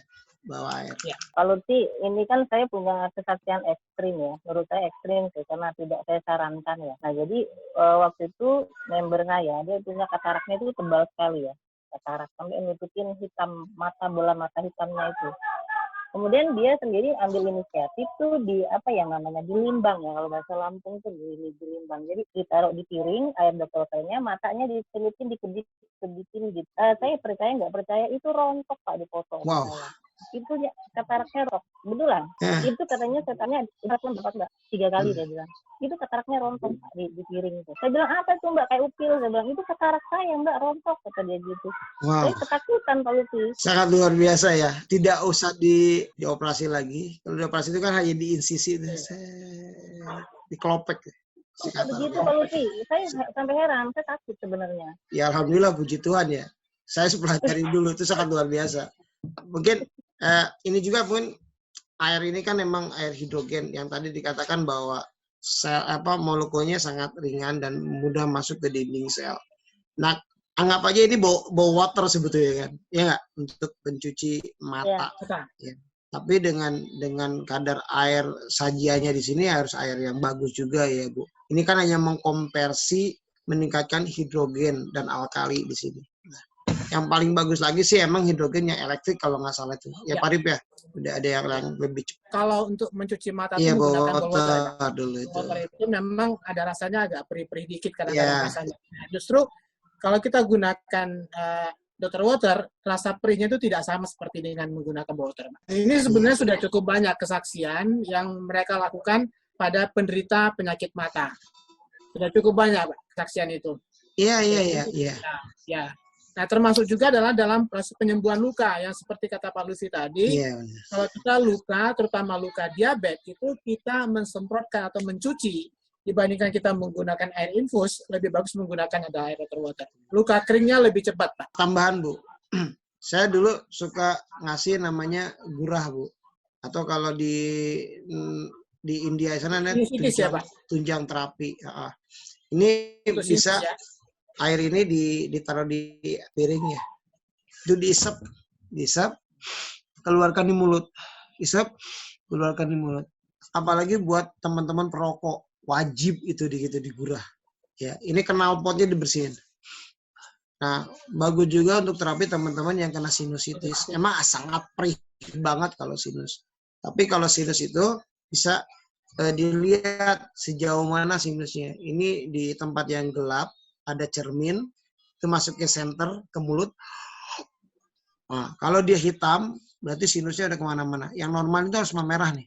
bawa air. Ya. Kalau ini kan saya punya kesaksian ekstrim ya, menurut saya ekstrim sih, karena tidak saya sarankan ya. Nah jadi waktu itu member saya, dia punya kataraknya itu tebal sekali ya, katarak sampai nutupin hitam mata, bola mata hitamnya itu. Kemudian dia sendiri ambil inisiatif tuh di dilimbang ya, kalau bahasa Lampung tuh dilimbang. Jadi ditaruh di piring air dokternya, matanya dicelupin, dikebitin gitu. Saya percaya nggak percaya itu rontok Pak di foto. Wow. Itu kataraknya rontok, betulan. Itu katanya setannya Mbak 3 kali dia bilang. Itu kataraknya rontok Pak, di piring itu. Saya bilang apa itu Mbak, kayak upil? Saya bilang itu katarak saya Mbak, rontok, kata dia gitu. Wow. Saya ketakutan Pak Lutfi. Sangat luar biasa ya. Tidak usah dioperasi lagi. Kalau dioperasi itu kan hanya diinsisi, dikelopek. Begitu Pak Lutfi, saya sampai heran, saya takut sebenarnya. Ya alhamdulillah, puji Tuhan ya. Saya pelajari dulu, itu sangat luar biasa. Mungkin ini juga mungkin air ini kan memang air hidrogen yang tadi dikatakan bahwa sel molekulnya sangat ringan dan mudah masuk ke dinding sel. Nah, anggap aja ini bau water sebetulnya kan, ya nggak, untuk pencuci mata. Ya. Tapi dengan kadar air sajiannya di sini harus air yang bagus juga ya Bu. Ini kan hanya mengkonversi, meningkatkan hidrogen dan alkali di sini. Nah, yang paling bagus lagi sih emang hidrogen yang elektrik kalau nggak salah itu. Ya Pak Rip ya, udah ada yang lebih cepat. Kalau untuk mencuci mata itu menggunakan water dulu itu. Water itu memang ada rasanya agak perih-perih dikit kadang-kadang rasanya. Justru kalau kita gunakan Dr. Water, rasa perihnya itu tidak sama seperti dengan menggunakan water. Ini sebenarnya sudah cukup banyak kesaksian yang mereka lakukan pada penderita penyakit mata. Sudah cukup banyak Pak, kesaksian itu. Iya. Ya. Nah, termasuk juga adalah dalam proses penyembuhan luka yang seperti kata Pak Lutfi tadi. Iya. Kalau kita luka, terutama luka diabetes, itu kita mensemprotkan atau mencuci dibandingkan kita menggunakan air infus, lebih bagus menggunakan ada air water. Luka keringnya lebih cepat, Pak. Tambahan Bu, saya dulu suka ngasih namanya gurah Bu, atau kalau di India sana tunjang terapi. Ini bisa ya. Air ini ditaruh di piring ya, itu diisap, keluarkan di mulut, isap, keluarkan di mulut. Apalagi buat teman-teman perokok, wajib itu digurah. Ya, ini knalpotnya dibersihin. Nah, bagus juga untuk terapi teman-teman yang kena sinusitis. Emang sangat perih banget kalau sinus. Tapi kalau sinus itu bisa dilihat sejauh mana sinusnya. Ini di tempat yang gelap, ada cermin, itu masuk ke center, ke mulut. Nah, kalau dia hitam, berarti sinusnya ada kemana-mana. Yang normal itu harus memerah nih.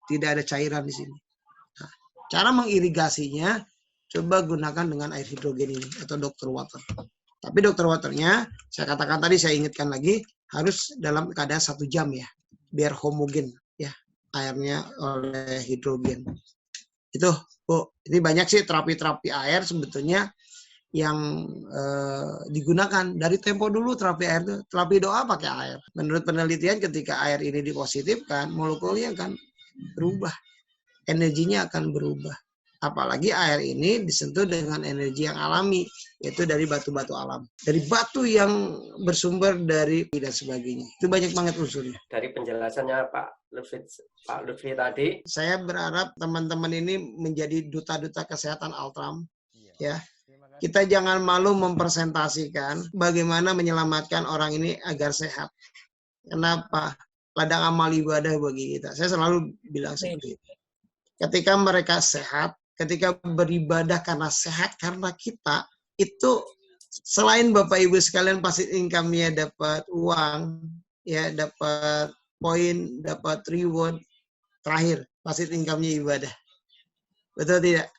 Tidak ada cairan di sini. Nah, cara mengirigasinya, coba gunakan dengan air hidrogen ini, atau Dr. Water. Tapi Dr. Waternya, saya katakan tadi, saya ingatkan lagi, harus dalam keadaan 1 jam ya. Biar homogen ya, airnya oleh hidrogen. Itu, Bu. Ini banyak sih terapi-terapi air sebetulnya yang digunakan dari tempo dulu. Terapi air itu, terapi doa pakai air. Menurut penelitian ketika air ini dipositifkan, molekulnya akan berubah, energinya akan berubah. Apalagi air ini disentuh dengan energi yang alami, yaitu dari batu-batu alam, dari batu yang bersumber dari dan sebagainya. Itu banyak banget unsurnya. Dari penjelasannya Pak Lutfi tadi, saya berharap teman-teman ini menjadi duta-duta kesehatan Altram. Ya. Kita jangan malu mempresentasikan bagaimana menyelamatkan orang ini agar sehat. Kenapa? Ladang amal ibadah bagi kita. Saya selalu bilang seperti itu. Ketika mereka sehat, ketika beribadah karena sehat karena kita, itu selain Bapak Ibu sekalian pasti income-nya dapat uang, ya dapat poin, dapat reward. Terakhir, passive income-nya ibadah. Betul tidak?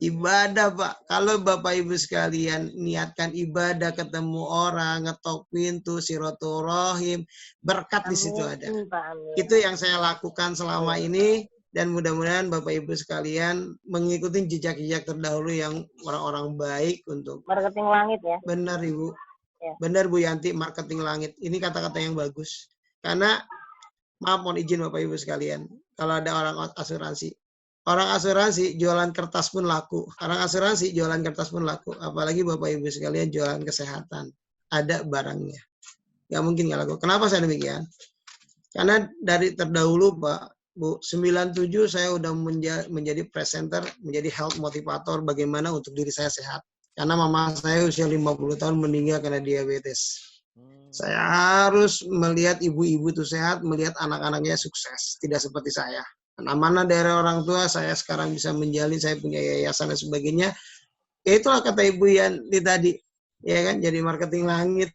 Ibadah, Pak. Kalau Bapak Ibu sekalian niatkan ibadah, ketemu orang, ngetok pintu, silaturahim, berkat di situ ada. Itu yang saya lakukan selama ini, dan mudah-mudahan Bapak Ibu sekalian mengikuti jejak-jejak terdahulu yang orang-orang baik untuk Marketing langit ya. Benar, Ibu. Ya. Benar, Bu Yanti, marketing langit. Ini kata-kata yang bagus. Karena, maaf, mohon izin Bapak Ibu sekalian, kalau ada orang asuransi. Orang asuransi jualan kertas pun laku. Orang asuransi jualan kertas pun laku. Apalagi Bapak Ibu sekalian jualan kesehatan. Ada barangnya. Nggak mungkin nggak laku. Kenapa saya demikian? Karena dari terdahulu Pak, Bu, 97 saya udah menjadi presenter, menjadi health motivator bagaimana untuk diri saya sehat. Karena mama saya usia 50 tahun meninggal karena diabetes. Saya harus melihat ibu-ibu itu sehat, melihat anak-anaknya sukses. Tidak seperti saya. Amanah dari orang tua, saya sekarang bisa menjalin, saya punya yayasan dan sebagainya. Ya itulah kata Ibu Yanti tadi, ya kan, jadi marketing langit.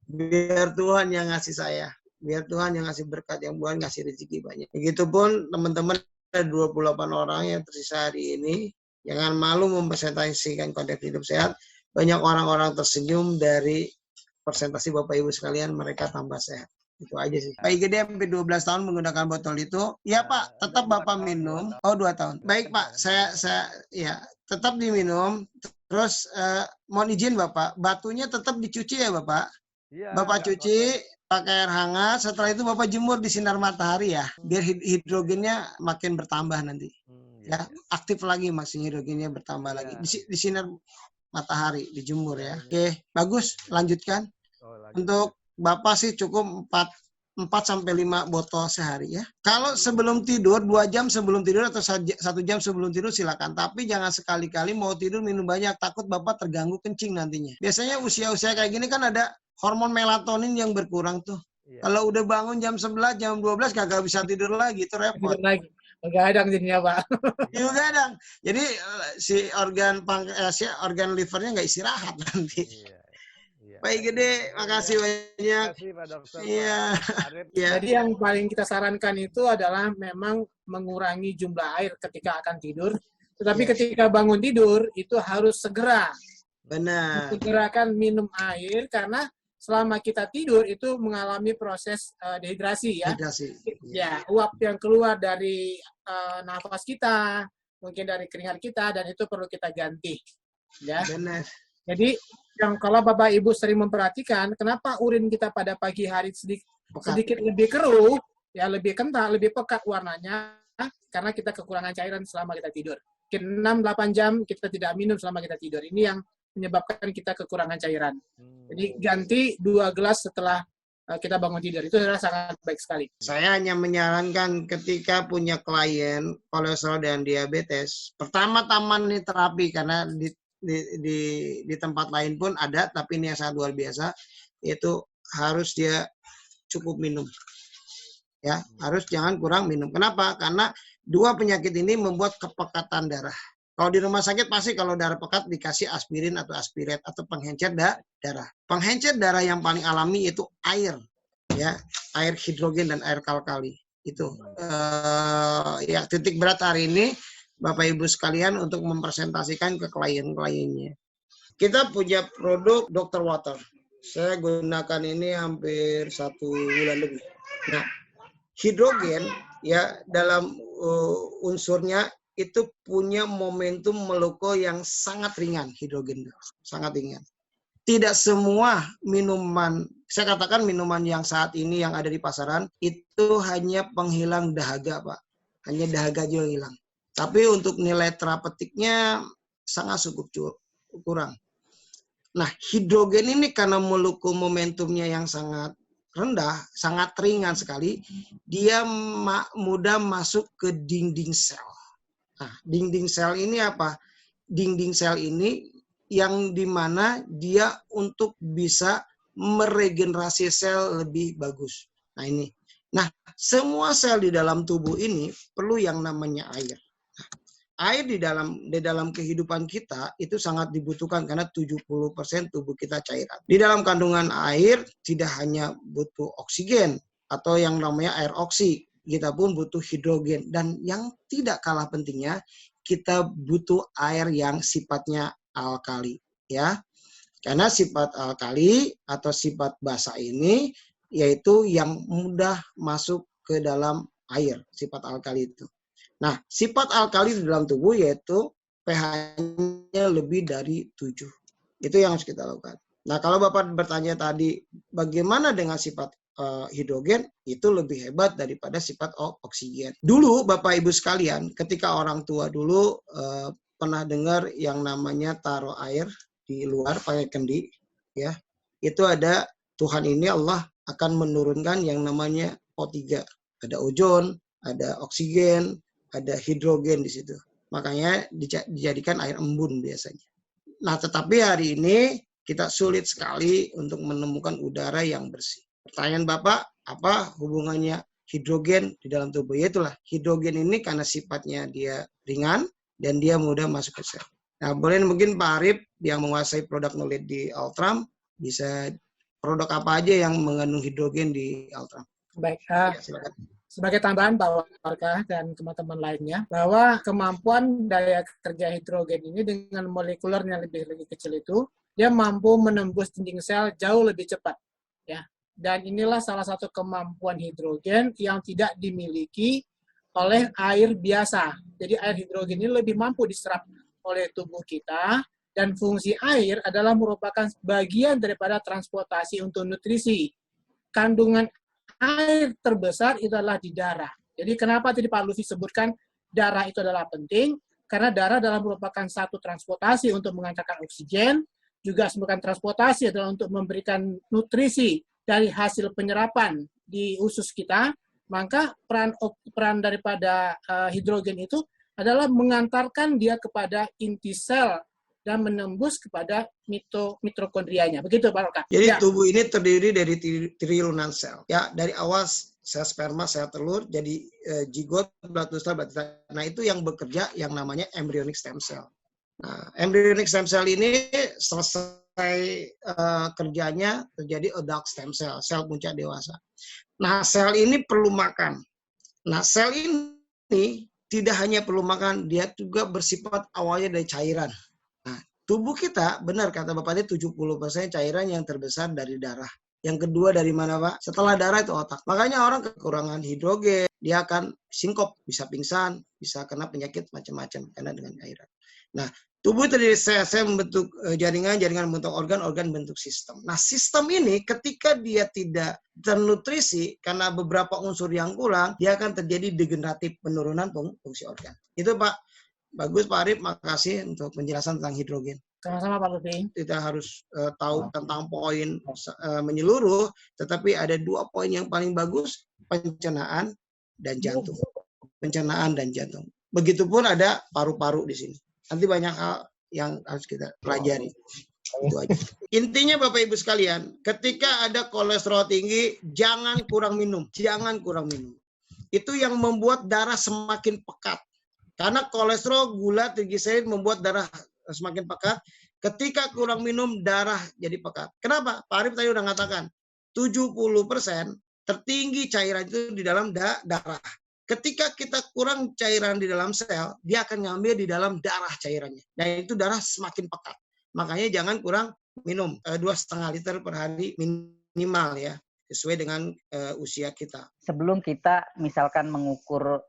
Biar Tuhan yang ngasih saya, biar Tuhan yang ngasih berkat, yang bukan ngasih rezeki banyak. Begitupun teman-teman, ada 28 orang yang tersisa hari ini, jangan malu mempresentasikan konsep hidup sehat. Banyak orang-orang tersenyum dari presentasi Bapak Ibu sekalian, mereka tambah sehat. Itu aja sih. Pak IGD sampai 12 tahun menggunakan botol itu. Ya Pak, tetap Bapak minum. Oh 2 tahun. Baik Pak, saya ya tetap diminum. Terus mohon izin Bapak, batunya tetap dicuci ya Bapak. Bapak cuci pakai air hangat. Setelah itu Bapak jemur di sinar matahari ya, biar hidrogennya makin bertambah nanti. Ya, aktif lagi masih hidrogennya bertambah lagi. Di sinar matahari, dijemur ya. Oke, bagus. Lanjutkan. Untuk Bapak sih cukup 4 sampai 5 botol sehari ya. Kalau sebelum tidur, 2 jam sebelum tidur atau 1 jam sebelum tidur silakan. Tapi jangan sekali-kali mau tidur minum banyak, takut Bapak terganggu kencing nantinya. Biasanya usia-usia kayak gini kan ada hormon melatonin yang berkurang tuh. Kalau udah bangun jam 11, jam 12 kagak bisa tidur lagi, itu repot. Tidur lagi. Begadang jadinya Pak. Iya begadang. Jadi si organ livernya nggak istirahat nanti. Baik gede, makasih banyak. Terima kasih Pak Dokter. Iya. Jadi yang paling kita sarankan itu adalah memang mengurangi jumlah air ketika akan tidur. Tetapi ketika bangun tidur itu harus segera. Benar. Segerakan minum air karena selama kita tidur itu mengalami proses dehidrasi ya. Dehidrasi. Ya, uap yang keluar dari nafas kita, mungkin dari keringat kita, dan itu perlu kita ganti. Ya. Benar. Jadi yang kalau Bapak Ibu sering memperhatikan, kenapa urin kita pada pagi hari sedikit lebih keruh, ya lebih kental, lebih pekat warnanya, karena kita kekurangan cairan selama kita tidur. Mungkin 6-8 jam kita tidak minum selama kita tidur. Ini yang menyebabkan kita kekurangan cairan. Jadi ganti 2 gelas setelah kita bangun tidur. Itu adalah sangat baik sekali. Saya hanya menyarankan ketika punya klien kolesterol dan diabetes, pertama-tama nih terapi, karena di tempat lain pun ada, tapi ini yang sangat luar biasa, yaitu harus dia cukup minum. Ya, harus jangan kurang minum. Kenapa? Karena 2 penyakit ini membuat kepekatan darah. Kalau di rumah sakit pasti kalau darah pekat dikasih aspirin atau aspirat atau penghencer darah. Penghencer darah yang paling alami itu air, ya, air hidrogen dan air kalkali. Itu ya titik berat hari ini Bapak Ibu sekalian untuk mempresentasikan ke klien-kliennya. Kita punya produk Dr. Water. Saya gunakan ini hampir 1 bulan lebih. Nah, hidrogen ya dalam unsurnya itu punya momentum meloko yang sangat ringan, hidrogen sangat ringan. Tidak semua minuman, saya katakan minuman yang saat ini yang ada di pasaran itu hanya penghilang dahaga, Pak. Hanya dahaga aja hilang. Tapi untuk nilai terapeutiknya sangat cukup kurang. Nah, hidrogen ini karena molekul momentumnya yang sangat rendah, sangat ringan sekali, dia mudah masuk ke dinding sel. Nah, dinding sel ini apa? Dinding sel ini yang dimana dia untuk bisa meregenerasi sel lebih bagus. Nah ini. Nah, semua sel di dalam tubuh ini perlu yang namanya air. air di dalam kehidupan kita itu sangat dibutuhkan karena 70% tubuh kita cairan. Di dalam kandungan air tidak hanya butuh oksigen atau yang namanya air oksi, kita pun butuh hidrogen, dan yang tidak kalah pentingnya kita butuh air yang sifatnya alkali, ya. Karena sifat alkali atau sifat basa ini yaitu yang mudah masuk ke dalam air, sifat alkali itu. Nah, sifat alkali di dalam tubuh yaitu pH-nya lebih dari 7. Itu yang harus kita lakukan. Nah, kalau Bapak bertanya tadi bagaimana dengan sifat hidrogen, itu lebih hebat daripada sifat oksigen. Dulu Bapak Ibu sekalian, ketika orang tua dulu pernah dengar yang namanya taruh air di luar pakai kendi, ya. Itu ada Tuhan ini Allah akan menurunkan yang namanya O3. Ada ozon, ada oksigen, ada hidrogen di situ. Makanya dijadikan air embun biasanya. Nah, tetapi hari ini kita sulit sekali untuk menemukan udara yang bersih. Pertanyaan Bapak, apa hubungannya hidrogen di dalam tubuh? Itulah, hidrogen ini karena sifatnya dia ringan dan dia mudah masuk ke sel. Nah, boleh mungkin Pak Arif yang menguasai produk knowledge di Altram, bisa produk apa aja yang mengandung hidrogen di Altram? Baik, Ya, silakan. Sebagai tambahan Pak Warkah dan teman-teman lainnya, bahwa kemampuan daya kerja hidrogen ini dengan molekulernya lebih kecil itu, dia mampu menembus dinding sel jauh lebih cepat. Ya. Dan inilah salah satu kemampuan hidrogen yang tidak dimiliki oleh air biasa. Jadi air hidrogen ini lebih mampu diserap oleh tubuh kita, dan fungsi air adalah merupakan bagian daripada transportasi untuk nutrisi. Kandungan air terbesar itu adalah di darah. Jadi kenapa tadi Pak Lutfi sebutkan darah itu adalah penting? Karena darah adalah merupakan satu transportasi untuk mengantarkan oksigen, juga sebagai transportasi adalah untuk memberikan nutrisi dari hasil penyerapan di usus kita. Maka peran daripada hidrogen itu adalah mengantarkan dia kepada inti sel dan menembus kepada mitokondrianya. Begitu Pak Roka. Jadi ya. Tubuh ini terdiri dari triliunan sel. Ya, dari awal sel sperma, sel telur, jadi zigot, blatustra. Nah, itu yang bekerja yang namanya embryonic stem cell. Nah, embryonic stem cell ini selesai kerjanya terjadi adult stem cell, sel puncak dewasa. Nah, sel ini perlu makan. Nah, sel ini tidak hanya perlu makan, dia juga bersifat awalnya dari cairan. Nah, tubuh kita, benar kata Bapak tadi, 70% cairan yang terbesar dari darah. Yang kedua dari mana, Pak? Setelah darah itu otak. Makanya orang kekurangan hidrogen, dia akan sinkop, bisa pingsan, bisa kena penyakit macam-macam karena dengan cairan. Nah, tubuh terdiri sel membentuk jaringan membentuk organ bentuk sistem. Nah, sistem ini ketika dia tidak ternutrisi karena beberapa unsur yang kurang, dia akan terjadi degeneratif, penurunan fungsi organ. Itu Pak. Bagus Pak Arif, makasih untuk penjelasan tentang hidrogen. Sama-sama Pak Lutfi. Kita harus tahu tentang poin menyeluruh, tetapi ada 2 poin yang paling bagus, pencernaan dan jantung. Pencernaan dan jantung. Begitupun ada paru-paru di sini. Nanti banyak hal yang harus kita pelajari. Itu aja. Intinya Bapak Ibu sekalian, ketika ada kolesterol tinggi, jangan kurang minum. Jangan kurang minum. Itu yang membuat darah semakin pekat. Karena kolesterol, gula, trigliserid membuat darah semakin pekat. Ketika kurang minum, darah jadi pekat. Kenapa? Pak Arif tadi udah mengatakan, 70% tertinggi cairan itu di dalam darah. Ketika kita kurang cairan di dalam sel, dia akan ngambil di dalam darah cairannya. Dan itu darah semakin pekat. Makanya jangan kurang minum. 2,5 liter per hari minimal ya. Sesuai dengan usia kita. Sebelum kita misalkan mengukur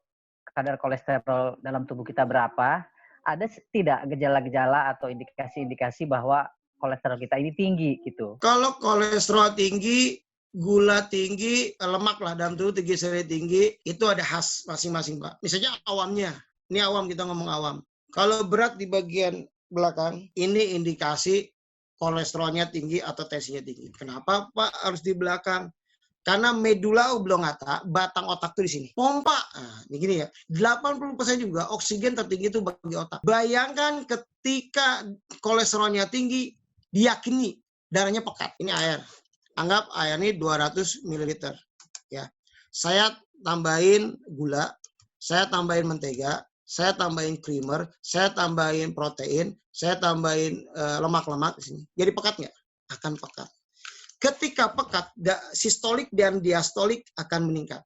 kadar kolesterol dalam tubuh kita berapa, ada tidak gejala-gejala atau indikasi-indikasi bahwa kolesterol kita ini tinggi gitu? Kalau kolesterol tinggi, gula tinggi, lemak lah dalam tubuh trigliserid tinggi, itu ada khas masing-masing Pak. Misalnya awamnya, ini awam, kita ngomong awam. Kalau berat di bagian belakang, ini indikasi kolesterolnya tinggi atau tensinya tinggi. Kenapa Pak harus di belakang? Karena medula oblongata, batang otak itu di sini. Pompa, nah, ini gini ya, 80% juga oksigen tertinggi itu bagi otak. Bayangkan ketika kolesterolnya tinggi, diyakini darahnya pekat. Ini air. Anggap air ini 200 ml. Ya. Saya tambahin gula, saya tambahin mentega, saya tambahin creamer, saya tambahin protein, saya tambahin lemak-lemak di sini. Jadi pekat nggak? Akan pekat. Ketika pekat, sistolik dan diastolik akan meningkat.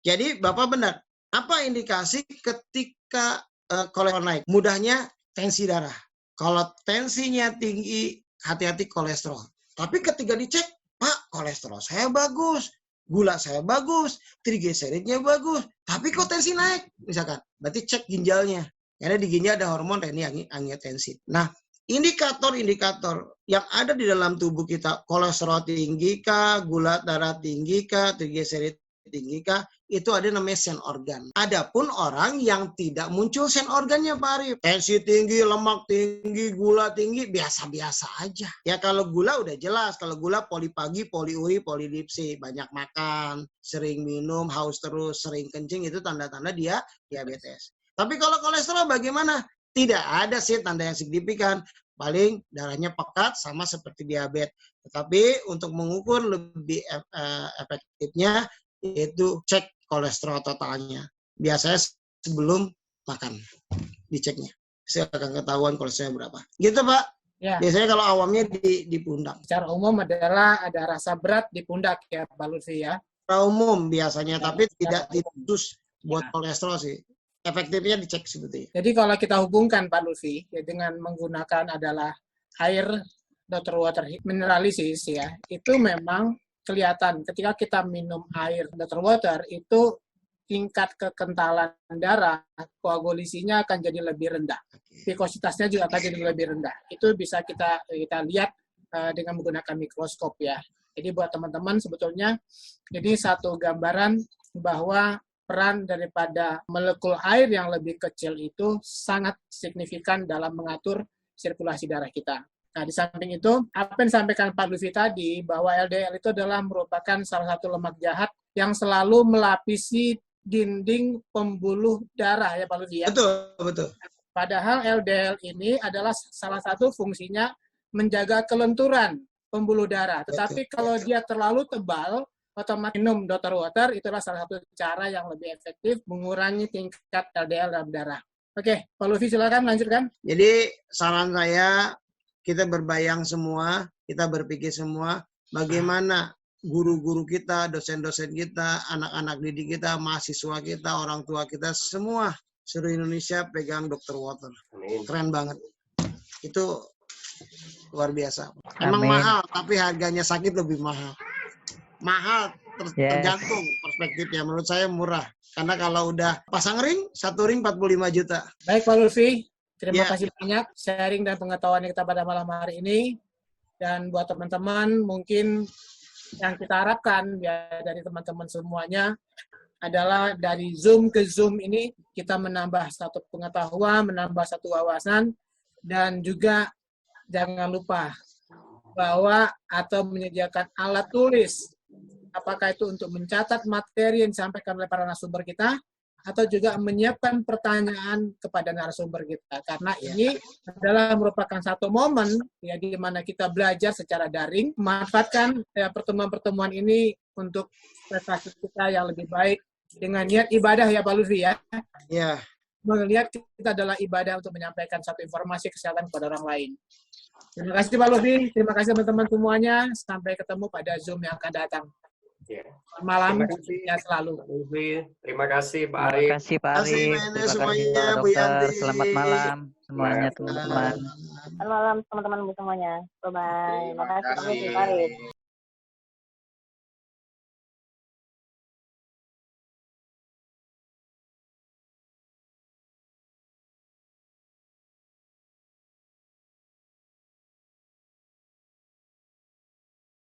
Jadi Bapak benar. Apa indikasi ketika kolesterol naik? Mudahnya tensi darah. Kalau tensinya tinggi, hati-hati kolesterol. Tapi ketika dicek, Pak, kolesterol saya bagus, gula saya bagus, trigliseridnya bagus, tapi kok tensi naik? Misalkan, berarti cek ginjalnya. Karena di ginjal ada hormon renin-angiotensin. Nah, indikator-indikator yang ada di dalam tubuh kita, kolesterol tinggi kah, gula darah tinggi kah, trigliserid tinggi kah, itu ada namanya sen organ. Adapun orang yang tidak muncul sen organnya Pak Arif, tensi tinggi, lemak tinggi, gula tinggi, biasa-biasa aja. Ya kalau gula udah jelas, kalau gula polipagi, poliuri, polidipsi, banyak makan, sering minum, haus terus, sering kencing, itu tanda-tanda dia diabetes. Tapi kalau kolesterol bagaimana? Tidak ada sih tanda yang signifikan. Paling darahnya pekat sama seperti diabetes. Tetapi untuk mengukur lebih efektifnya, yaitu cek kolesterol totalnya. Biasanya sebelum makan diceknya. Saya akan ketahuan kolesterolnya berapa. Gitu Pak. Ya. Biasanya kalau awamnya di pundak. Secara umum adalah ada rasa berat di pundak ya Pak Lutfi ya. Secara umum biasanya, tapi tidak khusus buat kolesterol sih. Efektifnya dicek sebetulnya. Jadi kalau kita hubungkan Pak Lutfi ya, dengan menggunakan adalah air Dr. Water mineralisis ya, itu memang kelihatan ketika kita minum air Dr. Water itu tingkat kekentalan darah, koagulasinya akan jadi lebih rendah. Vikositasnya juga akan jadi lebih rendah. Itu bisa kita lihat dengan menggunakan mikroskop ya. Jadi buat teman-teman sebetulnya jadi satu gambaran bahwa peran daripada molekul air yang lebih kecil itu sangat signifikan dalam mengatur sirkulasi darah kita. Nah, di samping itu, apa yang disampaikan Pak Lutfi tadi, bahwa LDL itu adalah merupakan salah satu lemak jahat yang selalu melapisi dinding pembuluh darah, ya Pak Lutfi ya? Betul, betul. Padahal LDL ini adalah salah satu fungsinya menjaga kelenturan pembuluh darah. Tetapi kalau dia terlalu tebal, otomatis minum Dr. Water, itulah salah satu cara yang lebih efektif mengurangi tingkat LDL dalam darah. Oke, Pak Lutfi silakan lanjutkan. Jadi, saran saya, kita berbayang semua, kita berpikir semua, bagaimana guru-guru kita, dosen-dosen kita, anak-anak didik kita, mahasiswa kita, orang tua kita, semua seluruh Indonesia pegang Dr. Water. Keren banget. Itu luar biasa. Emang mahal, tapi harganya sakit lebih mahal. Mahal, tergantung perspektifnya. Menurut saya murah. Karena kalau udah pasang ring, satu ring 45 juta. Baik Pak Lutfi. Terima kasih banyak sharing dan pengetahuan kita pada malam hari ini. Dan buat teman-teman, mungkin yang kita harapkan ya dari teman-teman semuanya adalah dari Zoom ke Zoom ini kita menambah satu pengetahuan, menambah satu wawasan, dan juga jangan lupa bahwa atau menyediakan alat tulis, apakah itu untuk mencatat materi yang disampaikan oleh para narasumber kita, atau juga menyiapkan pertanyaan kepada narasumber kita. Karena ini adalah merupakan satu momen ya di mana kita belajar secara daring, memanfaatkan ya, pertemuan-pertemuan ini untuk prestasi kita yang lebih baik dengan niat ibadah ya Pak Lutfi ya. Iya. Melihat kita adalah ibadah untuk menyampaikan satu informasi kesehatan kepada orang lain. Terima kasih Pak Lutfi, terima kasih teman-teman semuanya. Sampai ketemu pada Zoom yang akan datang. Malam ya selalu. Terima kasih Pak Terima Arif. kasih Pak Arif. Terima kasih Pak Dokter. Selamat malam semuanya teman-teman. Selamat malam teman-teman semuanya. Bye-bye. Terima kasih Pak Arif.